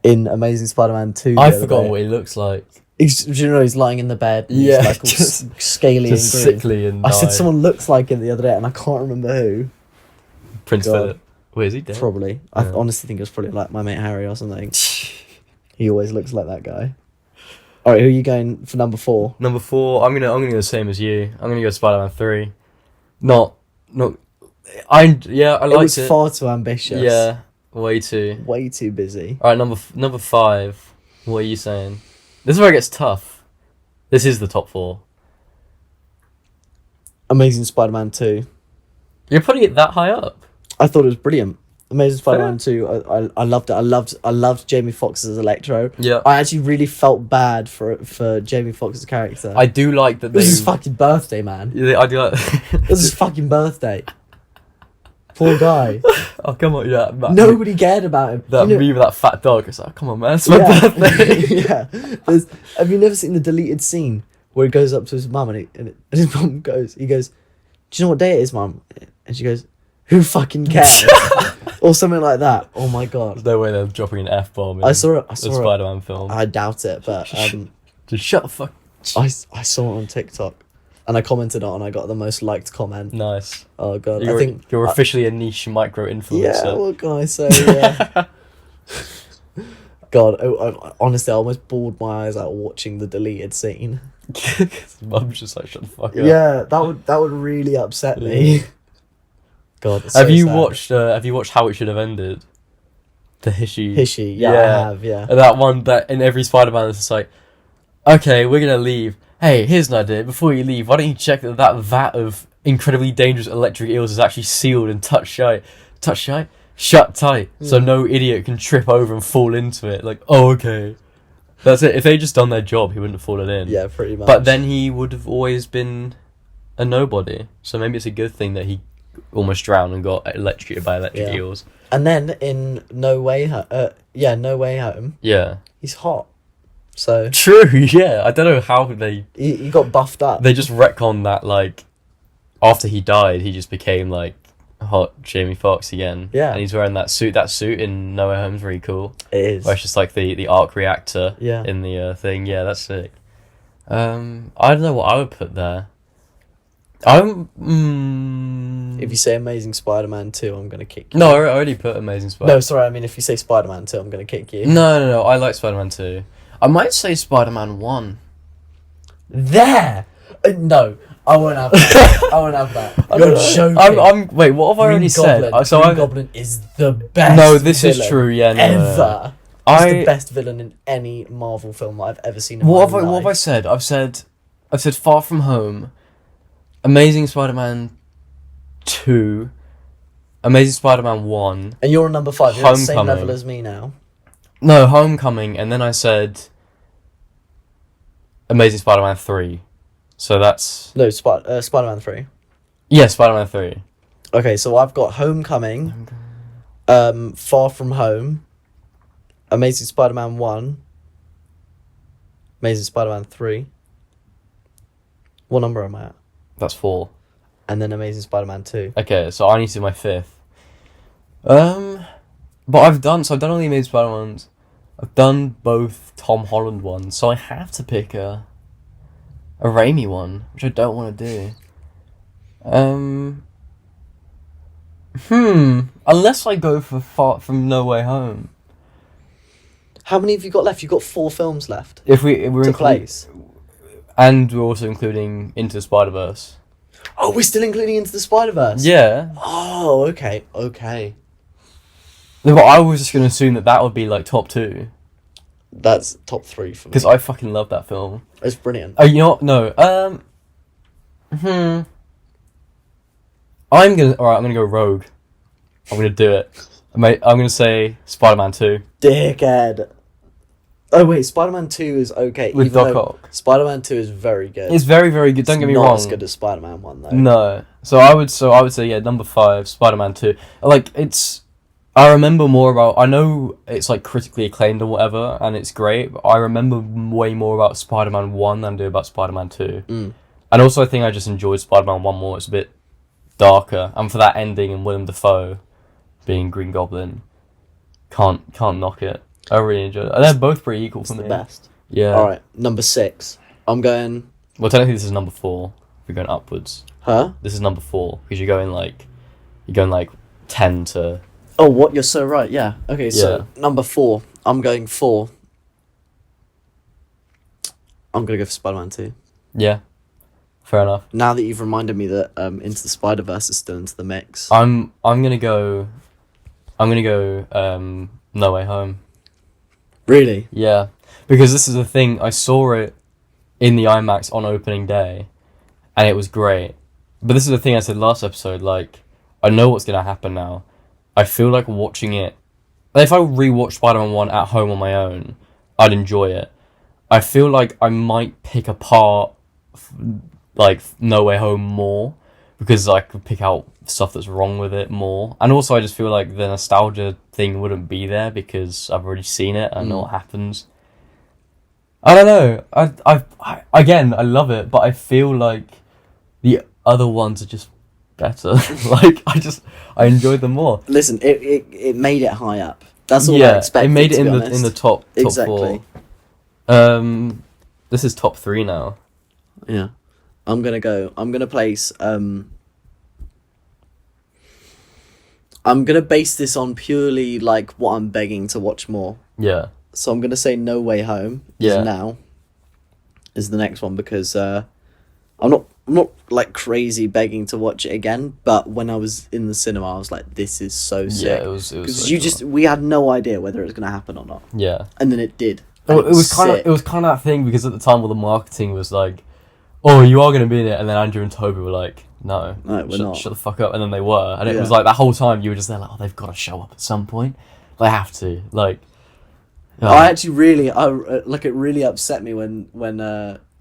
In Amazing Spider-Man 2. I've forgotten what he looks like. Do you know he's lying in the bed? And Yeah, he's like all just- scaly Just and green. sickly and I said dying. someone looks like him the other day, and I can't remember who. Prince God. Philip. Wait, is he dead? Probably. I Yeah. honestly think it was probably like my mate Harry or something. He always looks like that guy. All right, who are you going for number 4? Number 4, I'm gonna go the same as you. I'm gonna go Spider-Man 3. I liked It was it. far too ambitious. Yeah, way too. Way too busy. All right, number 5. What are you saying? This is where it gets tough. This is the top 4. Amazing Spider-Man 2. You're putting it that high up. I thought it was brilliant. Amazing Spider-Man 2. I loved it. I loved Jamie Foxx as Electro. Yeah. I actually really felt bad for Jamie Foxx's character. I do like that It was his fucking birthday, man. Yeah, I do like... It was his fucking birthday. Poor guy. Oh, come on, yeah. Nobody cared about him. That You know- meme of that fat dog. It's like, come on, man. It's my birthday. Yeah. Have you never seen the deleted scene where he goes up to his mum and his mum goes, he goes, "Do you know what day it is, mum?" And she goes, "Who fucking cares?" Or something like that. Oh my god. There's no way they're dropping an F-bomb in I saw it. a Spider-Man film. I doubt it, but Just shut the fuck... I saw it on TikTok, and I commented on it, and I got the most liked comment. Nice. Oh god, You're, I think you're officially a niche micro influencer. Yeah, what can I say? Yeah. God, I honestly, I almost bawled my eyes out watching the deleted scene. Mum's just like, shut the fuck up. Yeah, that would really upset me. God, it's Have so you sad. watched How It Should Have Ended? The Hishy. Yeah, I have. Yeah. And that one that in every Spider-Man is just like, okay, we're gonna leave. Hey, here's an idea. Before you leave, why don't you check that vat of incredibly dangerous electric eels is actually sealed and shut tight, so no idiot can trip over and fall into it. Like, oh, okay. That's it. If they just done their job, he wouldn't have fallen in. Yeah, pretty much. But then he would have always been a nobody. So maybe it's a good thing that he almost drowned and got electrocuted by electric eels. And then in No Way Home, Yeah. he's hot. So True, yeah. I don't know how he got buffed up. they just retcon that, like, after he died, he just became, like, hot Jamie Foxx again. Yeah. And he's wearing that suit. That suit in No Way Home's really cool. It is. Where it's just, like, the arc reactor in the thing. Yeah, that's sick. I don't know what I would put there. If you say Amazing Spider-Man 2, I'm gonna kick you. No, I already put Amazing Spider-Man. No, sorry, I mean if you say Spider-Man 2, I'm gonna kick you. No, I like Spider-Man 2. I might say Spider-Man 1. There! No, I won't have that. I won't have that. You're joking. Wait, what have I already said? Green Goblin is the best. No, this villain is true. Yeah, no, ever. He's the best villain in any Marvel film that I've ever seen in my life. What have I said? I've said Far From Home, Amazing Spider-Man 2, Amazing Spider-Man 1. And you're on number 5. You're at the same level as me now. No, Homecoming, and then I said Amazing Spider-Man 3. So that's... No, Spider-Man 3. Yeah, Spider-Man 3. Okay, so I've got Homecoming, Far From Home, Amazing Spider-Man 1, Amazing Spider-Man 3. What number am I at? That's 4. And then Amazing Spider-Man 2. Okay, so I need to do my 5th. But I've done all the Amazing Spider-Man ones. I've done both Tom Holland ones, so I have to pick a Raimi one, which I don't want to do. Unless I go for Far From No Way Home. How many have you got left? You've got 4 films left. If we're to place. And we're also including Into the Spider-Verse. Oh, we're still including Into the Spider-Verse? Yeah. Oh, okay. No, but I was just going to assume that would be like top 2. That's top 3 for me. Because I fucking love that film. It's brilliant. Oh, you know what? No. I'm gonna go Rogue. I'm gonna do it. I'm gonna say Spider-Man 2. Dickhead. Oh wait, Spider-Man 2 is okay. With Doc Ock. Spider-Man 2 is very good. It's very, very good. Don't get me wrong. Not as good as Spider-Man 1 though. No. So I would say yeah, number 5, Spider-Man 2. Like I remember more about. I know it's like critically acclaimed or whatever, and it's great. But I remember way more about Spider-Man 1 than I do about Spider-Man 2. And also, I think I just enjoyed Spider-Man 1 more. It's a bit darker, and for that ending and Willem Dafoe being Green Goblin, can't knock it. I really enjoyed it. And they're both pretty equal for me. The best. Yeah. All right, number 6. I'm going. Well, technically, this is number 4. If you're going upwards. Huh? This is number 4 because you're going like 10 to. Oh, what? You're so right. Yeah. Okay. So number 4. I'm going 4. I'm gonna go for Spider-Man 2. Yeah. Fair enough. Now that you've reminded me that Into the Spider-Verse is still into the mix. I'm gonna go No Way Home. Really? Yeah. Because this is the thing, I saw it in the IMAX on opening day and it was great. But this is the thing I said last episode, like, I know what's gonna happen now. I feel like watching it, if I rewatched Spider-Man 1 at home on my own, I'd enjoy it. I feel like I might pick apart like No Way Home more because I could pick out stuff that's wrong with it more, and also I just feel like the nostalgia thing wouldn't be there because I've already seen it. I know what happens. I don't know. I again, I love it, but I feel like the other ones are just better. Like I enjoyed them more. Listen, it made it high up. That's all I expected. It made it in the the top exactly. 4. This is top 3 now. Yeah. I'm gonna place I'm gonna base this on purely like what I'm begging to watch more. Yeah. So I'm gonna say No Way Home is the next one because I'm not like crazy begging to watch it again, but when I was in the cinema I was like, this is so sick. Yeah, it was because we had no idea whether it was gonna happen or not. Yeah. And then it did. Well, it was kind of that thing because at the time all the marketing was like, oh, you are going to be in it, and then Andrew and Toby were like, no, we're not. Shut the fuck up, and then they were, and it was like that whole time you were just there like, oh, they've got to show up at some point, they have to, like. I actually really, it really upset me when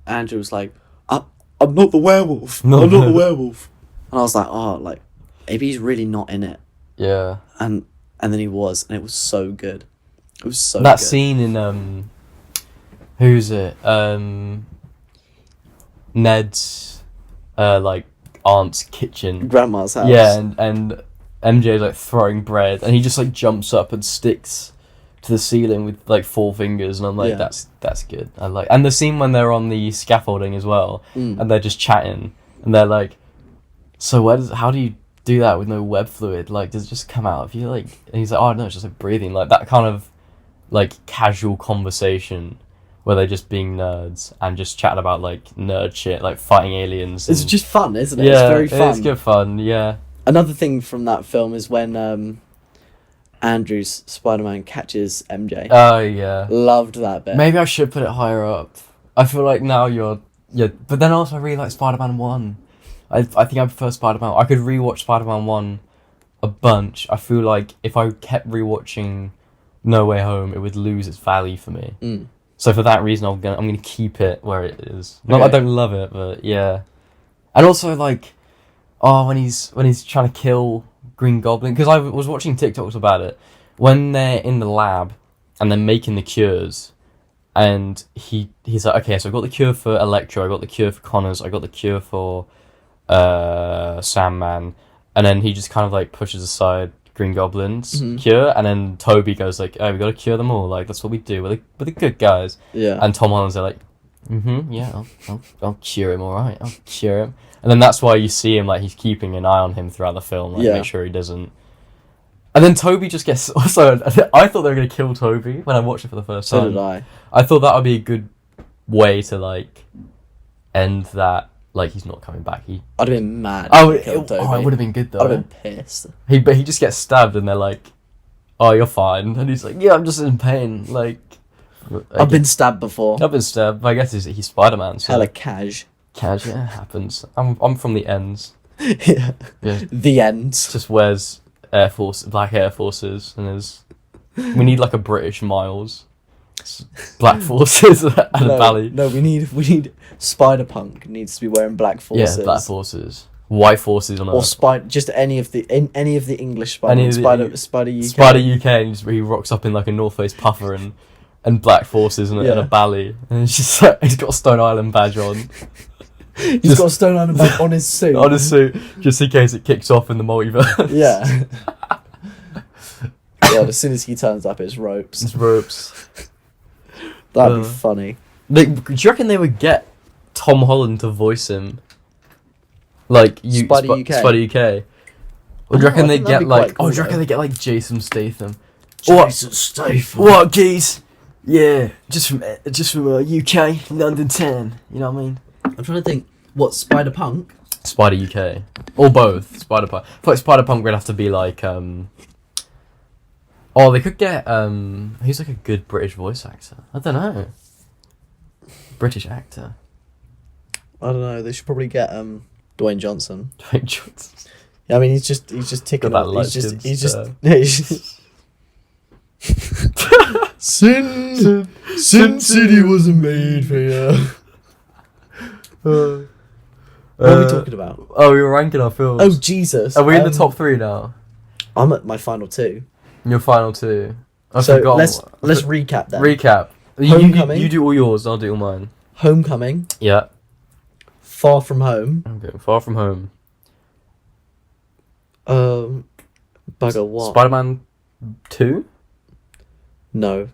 Andrew was like, I'm not the werewolf, I'm not the werewolf, and I was like, oh, like maybe he's really not in it. Yeah. And then he was, and it was so good. It was so that good. scene in who's it? Ned's like aunt's kitchen, grandma's house. Yeah, and MJ's like throwing bread, and he just like jumps up and sticks to the ceiling with like 4 fingers, and I'm like, that's good. I like, and the scene when they're on the scaffolding as well, and they're just chatting, and they're like, so how do you do that with no web fluid? Like, does it just come out of you? Like, and he's like, oh no, it's just like breathing, like that kind of like casual conversation. where they're just being nerds and just chatting about like nerd shit, like fighting aliens. It's just fun, isn't it? Yeah, it's very fun. It's good fun. Yeah. Another thing from that film is when Andrew's Spider-Man catches MJ. Oh yeah. Loved that bit. Maybe I should put it higher up. I feel like now you're but then also I really like Spider-Man 1. I think I prefer Spider-Man. I could rewatch Spider-Man 1 a bunch. I feel like if I kept rewatching No Way Home, it would lose its value for me. So for that reason, I'm gonna keep it where it is. Not that I don't love it, but yeah. And also like, when he's trying to kill Green Goblin, because I was watching TikToks about it when they're in the lab and they're making the cures, and he's like, okay, so I got the cure for Electro, I got the cure for Connors, I got the cure for Sandman, and then he just kind of like pushes aside Green Goblin's cure, and then Toby goes like, "Oh, we got to cure them all. Like that's what we do. We're the good guys." Yeah. And Tom Holland's like, yeah, I'll cure him. All right, I'll cure him." And then that's why you see him like he's keeping an eye on him throughout the film, like make sure he doesn't. And then Toby just gets also. I thought they were gonna kill Toby when I watched it for the first time. So did I. I thought that would be a good way to like end that. Like he's not coming back. I'd have been mad. It would have been good though. I'd have been pissed. But he just gets stabbed, and they're like, "Oh, you're fine," and he's like, "Yeah, I'm just in pain." Like, I've been stabbed before. I've been stabbed. But I guess he's Spider-Man. So. Hella cash. Cash, yeah, happens. I'm from the ends. Yeah. The ends. Just wears black Air Forces, and we need like a British Miles. Black Forces and a Bally. No, we need Spider-Punk needs to be wearing black forces. Yeah, black forces. White forces on or just any of the English Spider Spider UK. Spider UK, and he rocks up in like a North Face puffer and black forces and a Bally, and it's just like, he's got a Stone Island badge on. He's got a Stone Island badge on his suit. On his suit, just in case it kicks off in the multiverse. Yeah. Yeah, as soon as he turns up, it's ropes. It's ropes. That'd be funny. Do you reckon they would get Tom Holland to voice him? Like Spider UK. Spider UK. Or do you reckon they get like? Cool, do you reckon they get like Jason Statham? Statham. What, geez? Yeah, just from UK, London 10. You know what I mean? I'm trying to think. What, Spider-Punk? Spider UK, or both. Spider-Punk. I feel like Spider-Punk would have to be like they could get who's like a good British voice actor? I don't know. British actor. I don't know. They should probably get Dwayne Johnson. Dwayne Johnson. Yeah, I mean he's just ticking up. He's just Sin City wasn't made for you. What are we talking about? Oh, we were ranking our films. Oh Jesus! Are we in the top 3 now? I'm at my final 2. Your final 2. Let's recap then. Recap. Homecoming. You do all yours, and I'll do all mine. Homecoming. Yeah. Far From Home. Okay. Far From Home. Bugger what? Spider-Man 2. No.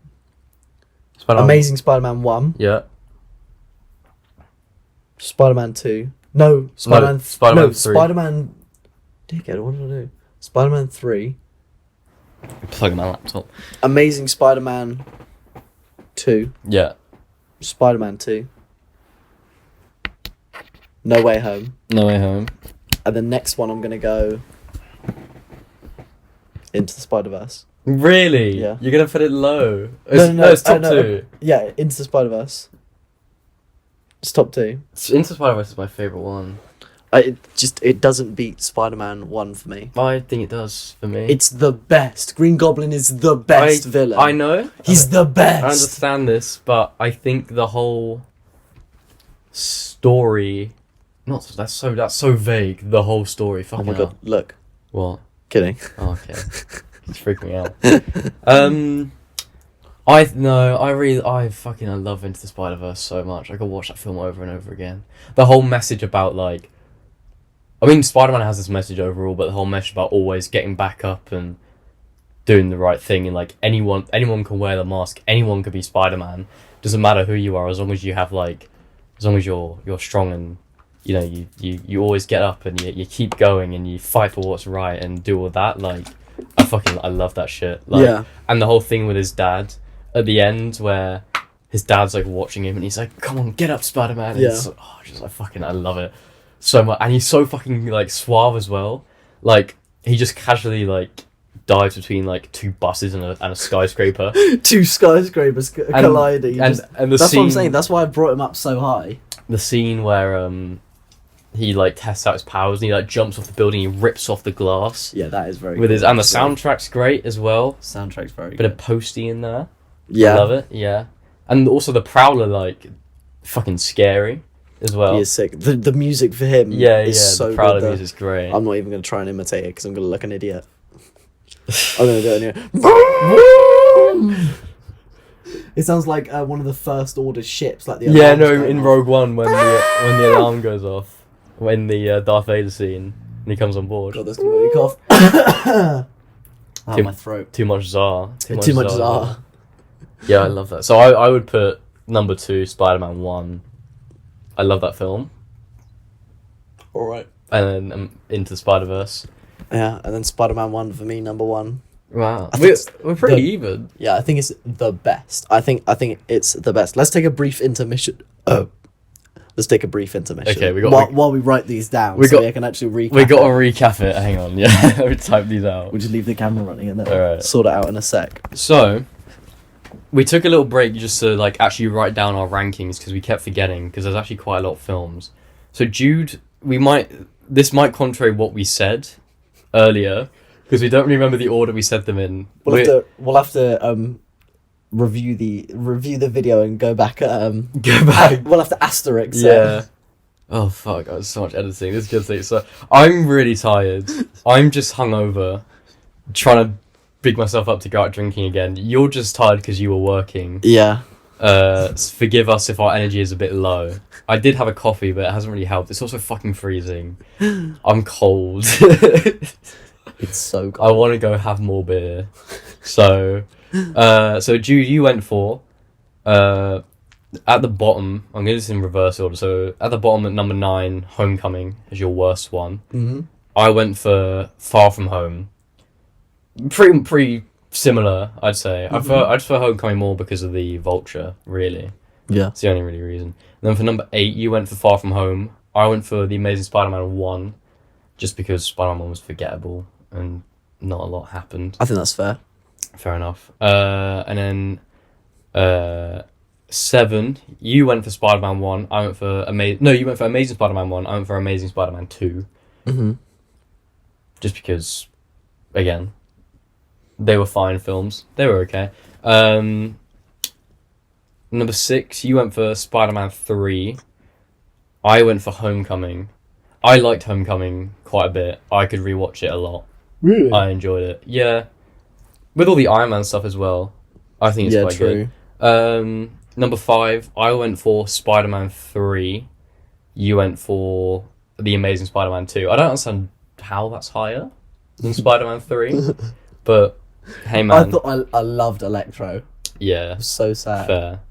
Spider-Man. Amazing Spider-Man 1. Yeah. Spider-Man 2. No. Spider-Man 3. Spider-Man. Dickhead, what did I do? Spider-Man 3. Plug my laptop. Amazing Spider-Man 2. Yeah. Spider-Man 2. No Way Home. No Way Home. And the next one I'm going to go Into the Spider-Verse. Really? Yeah. You're going to put it low? No, it's top 2. Yeah, Into the Spider-Verse. It's top 2. Into the Spider-Verse is my favourite one. It doesn't beat Spider-Man 1 for me. I think it does for me. It's the best. Green Goblin is the best villain. I know. He's the best. I understand this, but I think the whole story... That's so vague, the whole story. Oh my god, look. What? Kidding. Oh, okay. It's freaking me out. I fucking love Into the Spider-Verse so much. I could watch that film over and over again. The whole message about like... I mean, Spider-Man has this message overall, but the whole message about always getting back up and doing the right thing, and like anyone can wear the mask, anyone could be Spider-Man. Doesn't matter who you are, as long as you have as long as you're strong, and you know you always get up and you keep going and you fight for what's right and do all that. Like I love that shit. Like, yeah. And the whole thing with his dad at the end, where his dad's like watching him, and he's like, "Come on, get up, Spider-Man!" And Yeah. it's like, just like fucking, I love it so much, and he's so fucking like suave as well. Like he just casually like dives between like two buses and a skyscraper. Two skyscrapers colliding. And the that's scene, what I'm saying. That's why I brought him up so high. The scene where he like tests out his powers and he like jumps off the building, he rips off the glass. Yeah, that is very with cool, his, and the soundtrack's great as well. Soundtrack's very Bit good. of Posty in there. Yeah, I love it. Yeah, and also the Prowler, like fucking scary as well. He is sick. The music for him is so the Prowler good. music's great. I'm not even going to try and imitate it because I'm going to look an idiot. I'm going to do it anyway. It sounds like one of the First Order ships, like the in Rogue One when the alarm goes off, when the Darth Vader scene and he comes on board. God, that's going to make me cough. My throat. Too much Tsar. Too much Tsar. Yeah, I love that. So I would put number 2, Spider-Man 1. I love that film. All right. And then Into the Spider-Verse. Yeah, and then Spider-Man 1 for me, number 1. Wow, we're pretty even. Yeah, I think it's the best. I think it's the best. Let's take a brief intermission. Let's take a brief intermission. Okay, while we write these down, I can actually recap. We got to recap it. Hang on, yeah, let me type these out. We'll just leave the camera running and then Alright. sort it out in a sec. So, we took a little break just to like actually write down our rankings because we kept forgetting because there's actually quite a lot of films. So Jude, this might contrary what we said earlier. Because we don't really remember the order we said them in. We'll have to review the video and go back. Go back. We'll have to asterisk. Yeah. Oh fuck! That was so much editing. This is good thing. So I'm really tired. I'm just hungover, trying to big myself up to go out drinking again. You're just tired because you were working. Yeah. Forgive us if our energy is a bit low. I did have a coffee, but it hasn't really helped. It's also fucking freezing. I'm cold. It's so cold. I want to go have more beer. So Jude, you went for at the bottom. I'm going to do this in reverse order. So at the bottom at number 9, Homecoming is your worst one. Mm-hmm. I went for Far From Home. Pretty similar, I'd say. Mm-hmm. I prefer Homecoming more because of the Vulture. Really, Yeah. it's the only really reason. And then for number 8, you went for Far From Home. I went for The Amazing Spider-Man 1, just because Spider-Man 1 was forgettable. And not a lot happened. I think that's fair. Fair enough. And then 7, you went for Spider-Man 1. I went for you went for Amazing Spider-Man 1. I went for Amazing Spider-Man 2. Mm-hmm. Just because, again, they were fine films. They were okay. Number 6, you went for Spider-Man 3. I went for Homecoming. I liked Homecoming quite a bit. I could rewatch it a lot. Really? I enjoyed it. Yeah. With all the Iron Man stuff as well. I think it's quite true. good. Number 5, I went for Spider-Man 3. You went for The Amazing Spider-Man 2. I don't understand how that's higher than Spider-Man 3. But, hey man. I thought I loved Electro. Yeah. It was so sad. Fair.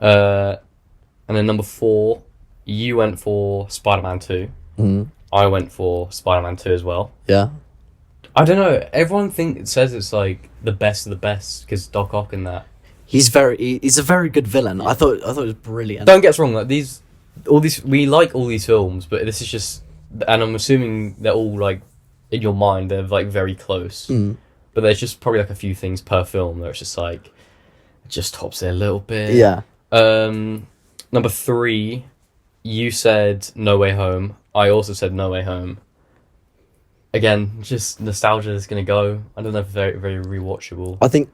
And then number 4, you went for Spider-Man 2. Mm-hmm. I went for Spider-Man 2 as well. Yeah. I don't know. Everyone says it's like the best of the best because Doc Ock and that. He's a very good villain. I thought it was brilliant. Don't get us wrong. Like we like all these films, but this is just, and I'm assuming they're all like in your mind they're like very close. Mm. But there's just probably like a few things per film that it's just like it just tops it a little bit. Yeah. Number 3, you said No Way Home. I also said No Way Home. Again, just nostalgia is gonna go. I don't know if very very rewatchable. I think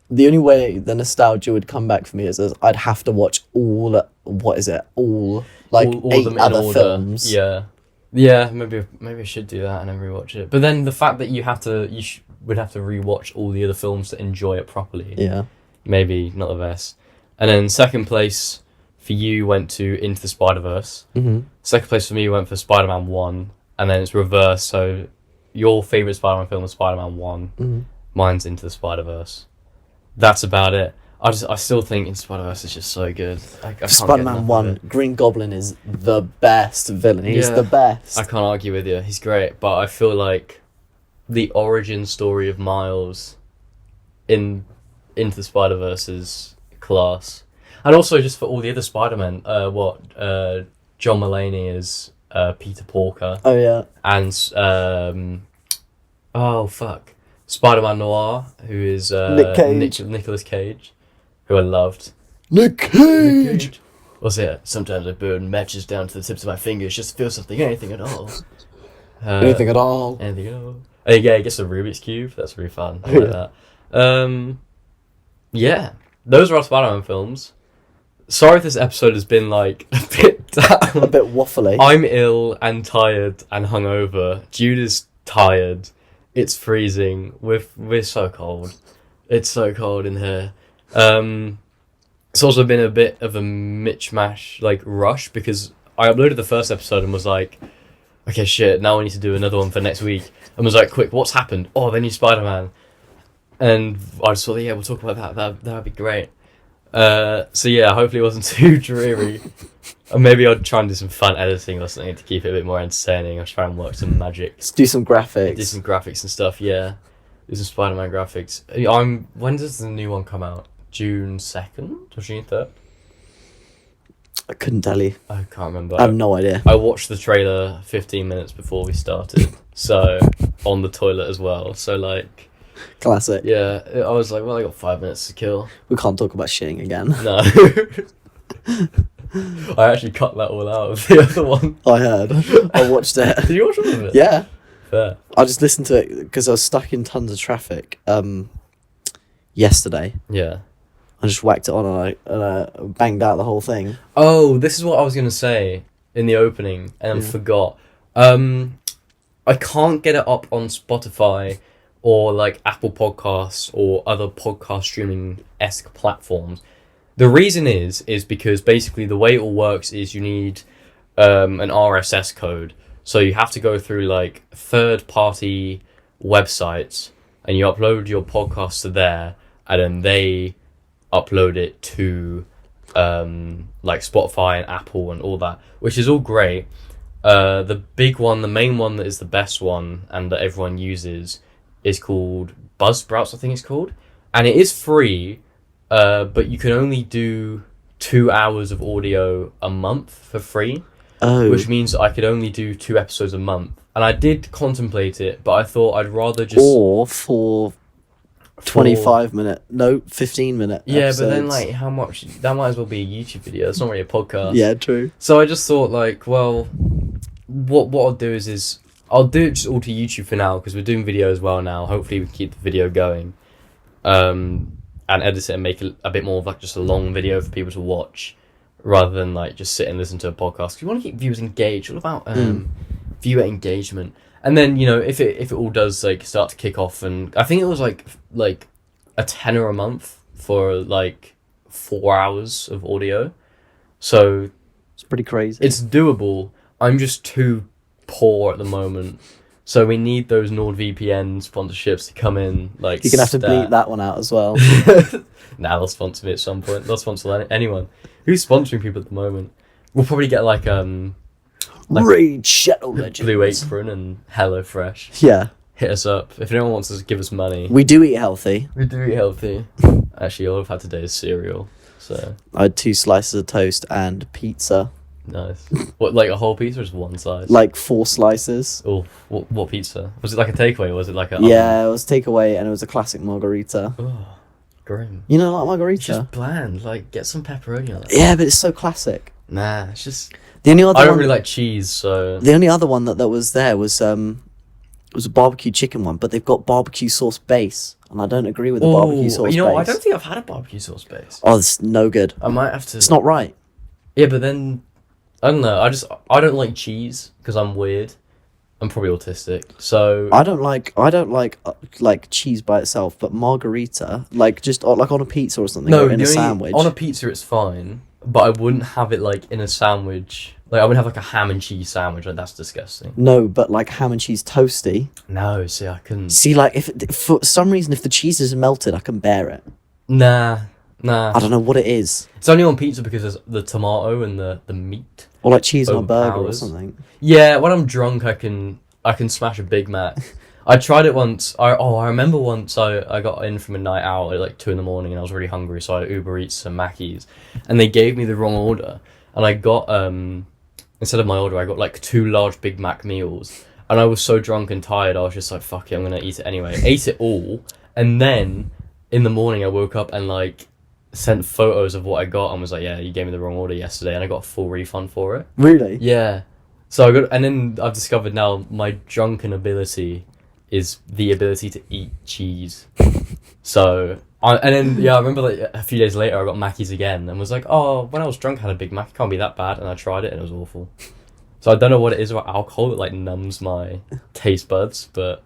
the only way the nostalgia would come back for me is I'd have to watch all like all 8 other films. Yeah, maybe I should do that and then rewatch it. But then the fact that you would have to rewatch all the other films to enjoy it properly. Yeah. Maybe not the best. And then second place for you went to Into the Spiderverse. Mm-hmm. Second place for me went for Spider-Man 1. And then it's reversed, so your favourite Spider-Man film was Spider-Man 1. Mm-hmm. Mine's Into the Spider-Verse. That's about it. I still think Into the Spider-Verse is just so good. I can't Spider-Man 1, Green Goblin is the best villain. He's the best. I can't argue with you. He's great, but I feel like the origin story of Miles in Into the Spider-Verse is class. And also just for all the other Spider-Men, John Mulaney is Peter Porker. Oh yeah. And Spider-Man Noir, who is Nicolas Cage, who I loved. Nick Cage. What's it? Sometimes I burn matches down to the tips of my fingers just to feel something, anything at all. Anything at all. Anything at all. And yeah, he gets the Rubik's Cube. That's really fun. I like that. Yeah, those are our Spider-Man films. Sorry if this episode has been like a bit down. A bit waffly. I'm ill and tired and hungover. Jude is tired. It's freezing. We're so cold. It's so cold in here. It's also been a bit of a mitch-mash like rush because I uploaded the first episode and was like, okay, shit, now we need to do another one for next week. And was like, quick, what's happened? Oh, the new Spider-Man. And I just thought, yeah, we'll talk about that. That would be great. So yeah, hopefully it wasn't too dreary. And maybe I'll try and do some fun editing or something to keep it a bit more entertaining. I'll try and work some magic. Let's do some graphics. Do some graphics and stuff, yeah. Do some Spider-Man graphics. When does the new one come out? June 2nd or June 3rd? I couldn't tell you. I can't remember. I have no idea. I watched the trailer 15 minutes before we started. So, on the toilet as well. So, like... Classic. Yeah, I was like, well, I got 5 minutes to kill. We can't talk about shitting again. No. I actually cut that all out of the other one. I heard. I watched it. Did you watch all of it? Yeah. Fair. I just listened to it because I was stuck in tons of traffic yesterday. Yeah. I just whacked it on and I banged out the whole thing. Oh, this is what I was going to say in the opening and forgot. I can't get it up on Spotify or like Apple Podcasts or other podcast streaming-esque platforms. The reason is because basically the way it all works is you need an RSS code. So you have to go through like third-party websites and you upload your podcast to there and then they upload it to like Spotify and Apple and all that, which is all great. The main one that is the best one and that everyone uses is called Buzzsprouts, I think it's called. And it is free, but you can only do 2 hours of audio a month for free. Oh. Which means I could only do 2 episodes a month. And I did contemplate it, but I thought I'd rather just... Or for 25-minute, no, 15-minute Yeah, episodes. but then, like, how much... That might as well be a YouTube video. It's not really a podcast. Yeah, true. So I just thought, like, well, what I'll do is I'll do it just all to YouTube for now, because we're doing video as well now. Hopefully we can keep the video going. And edit it and make it a bit more of, like, just a long video for people to watch, rather than, like, just sit and listen to a podcast. Because we want to keep viewers engaged. All about viewer engagement. And then, you know, if it all does, like, start to kick off, and I think it was, like a tenner a month for, like, 4 hours of audio. So... It's pretty crazy. It's doable. I'm just too poor at the moment. So we need those NordVPN sponsorships to come in, like... You're going to have to bleep that one out as well. Nah, they'll sponsor me at some point. They'll sponsor anyone. Who's sponsoring people at the moment? We'll probably get, like Raid Shadow Legends. Blue Apron and HelloFresh. Yeah. Hit us up. If anyone wants to give us money. We do eat healthy. We do eat healthy. Actually, all I've had today is cereal. So I had 2 slices of toast and pizza. Nice. What, like a whole pizza or just one slice? Like 4 slices. Oh, what pizza? Was it like a takeaway or was it like a... Yeah, it was takeaway and it was a classic margarita. Oh, grim. You know, like margarita? It's just bland. Like, get some pepperoni on it. Yeah, but it's so classic. Nah, it's just... The only other I don't really like cheese, so... The only other one that was there was a barbecue chicken one, but they've got barbecue sauce base, and I don't agree with the barbecue sauce base. You know, I don't think I've had a barbecue sauce base. Oh, it's no good. I might have to... It's not right. Yeah, but then... I don't know, I don't like cheese, because I'm weird. I'm probably autistic, so... I don't like cheese by itself, but margarita, like, just like on a pizza or something, or in a sandwich. On a pizza, it's fine, but I wouldn't have it, like, in a sandwich... Like, I wouldn't have, like, a ham and cheese sandwich. Like, that's disgusting. No, but, like, ham and cheese toasty. No, see, I couldn't... See, like, if for some reason, if the cheese is melted, I can bear it. Nah. I don't know what it is. It's only on pizza because there's the tomato and the meat. Or, like, cheese on a burger or something. Yeah, when I'm drunk, I can smash a Big Mac. I tried it once. I remember once I got in from a night out at like 2 a.m. and I was really hungry, so I Uber Eats some Mackies, and they gave me the wrong order, and I got instead of my order, I got like 2 large Big Mac meals, and I was so drunk and tired, I was just like, fuck it, I'm gonna eat it anyway. Ate it all, and then in the morning I woke up and like sent photos of what I got and was like, yeah, you gave me the wrong order yesterday, and I got a full refund for it. Really? Yeah. So I got, and then I've discovered now my drunken ability is the ability to eat cheese. So, I remember like a few days later I got Mackies again and was like, oh, when I was drunk I had a Big Mac, it can't be that bad, and I tried it and it was awful. So I don't know what it is about alcohol that like numbs my taste buds, but...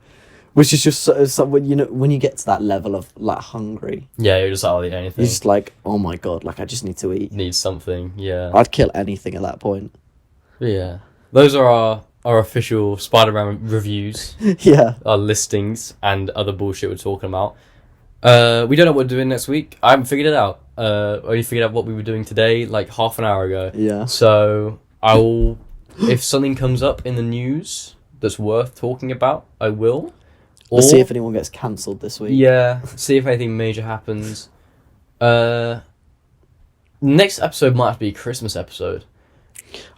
Which is just so when, you know, when you get to that level of like hungry. Yeah, you're just like, I'll eat anything. You're just like, oh my god, like I just need to eat. Need something, yeah. I'd kill anything at that point. Yeah. Those are our official Spider-Man reviews. Yeah. Our listings and other bullshit we're talking about. We don't know what we're doing next week. I haven't figured it out. I only figured out what we were doing today, like half an hour ago. Yeah. So I will, if something comes up in the news that's worth talking about, I will. Or see if anyone gets cancelled this week. Yeah. See if anything major happens. Next episode might have to be a Christmas episode.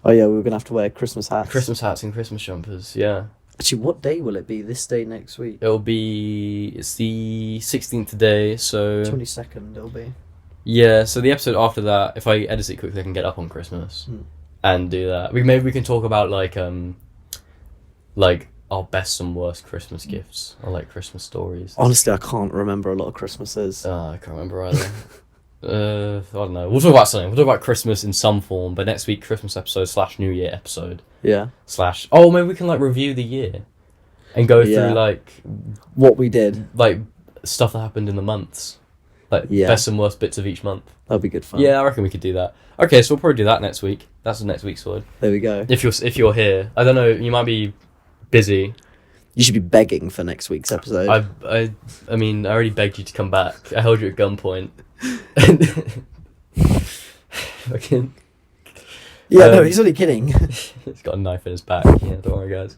Oh yeah, we're gonna have to wear Christmas hats. Christmas hats and Christmas jumpers. Yeah. Actually, what day will it be? This day next week? It's the 16th today, so... 22nd it'll be. Yeah, so the episode after that, if I edit it quickly, I can get up on Christmas and do that. Maybe we can talk about like our best and worst Christmas gifts, or like Christmas stories. Honestly, I can't remember a lot of Christmases. I can't remember either. I don't know. We'll talk about something. We'll talk about Christmas in some form, but next week, Christmas episode / New Year episode. Yeah. / Oh, maybe we can like review the year and go through like what we did, like stuff that happened in the months, like best and worst bits of each month. That'd be good fun. Yeah, I reckon we could do that. Okay, so we'll probably do that next week. That's the next week's word. There we go. If you're here, I don't know. You might be busy. You should be begging for next week's episode. I mean, I already begged you to come back. I held you at gunpoint. Fucking. Yeah, no, he's only kidding. He's got a knife in his back. Yeah, don't worry, guys.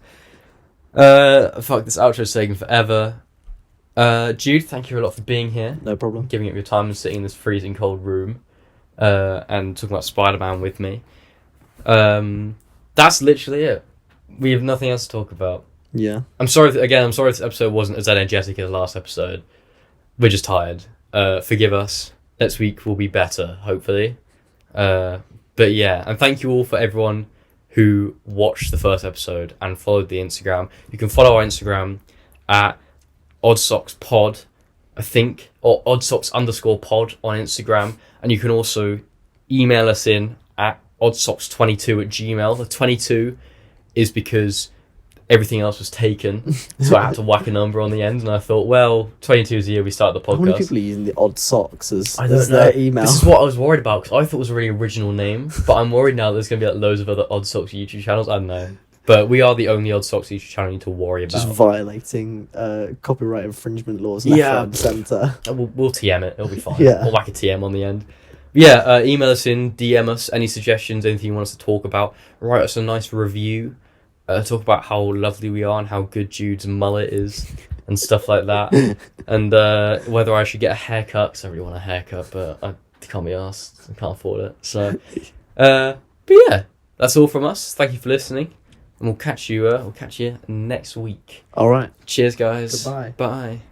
Fuck, this outro's taking forever. Jude, thank you a lot for being here. No problem. Giving up your time and sitting in this freezing cold room, and talking about Spider-Man with me. That's literally it. We have nothing else to talk about. Yeah. I'm sorry this episode wasn't as energetic as last episode. We're just tired. Forgive us. Next week will be better, hopefully. But yeah, and thank you all for everyone who watched the first episode and followed the Instagram. You can follow our Instagram at oddsockspod, I think, or oddsockс_pod on Instagram. And you can also email us in at oddsocks22@gmail.com. The 22 is because everything else was taken, so I had to whack a number on the end, and I thought, well, 22 is the year we started the podcast. How many people are using the odd socks as their email? This is what I was worried about, because I thought it was a really original name, but I'm worried now there's going to be like loads of other Odd Socks YouTube channels. I don't know. But we are the only Odd Socks YouTube channel you need to worry about. Just violating copyright infringement laws left, right, and centre. We'll TM it. It'll be fine. Yeah. We'll whack a TM on the end. Yeah, email us in, DM us, any suggestions, anything you want us to talk about. Write us a nice review. Talk about how lovely we are and how good Jude's mullet is and stuff like that. And whether I should get a haircut, because I really want a haircut, but I can't be asked. I can't afford it. So, but yeah, that's all from us. Thank you for listening. And we'll catch you next week. All right. Cheers, guys. Goodbye. Bye.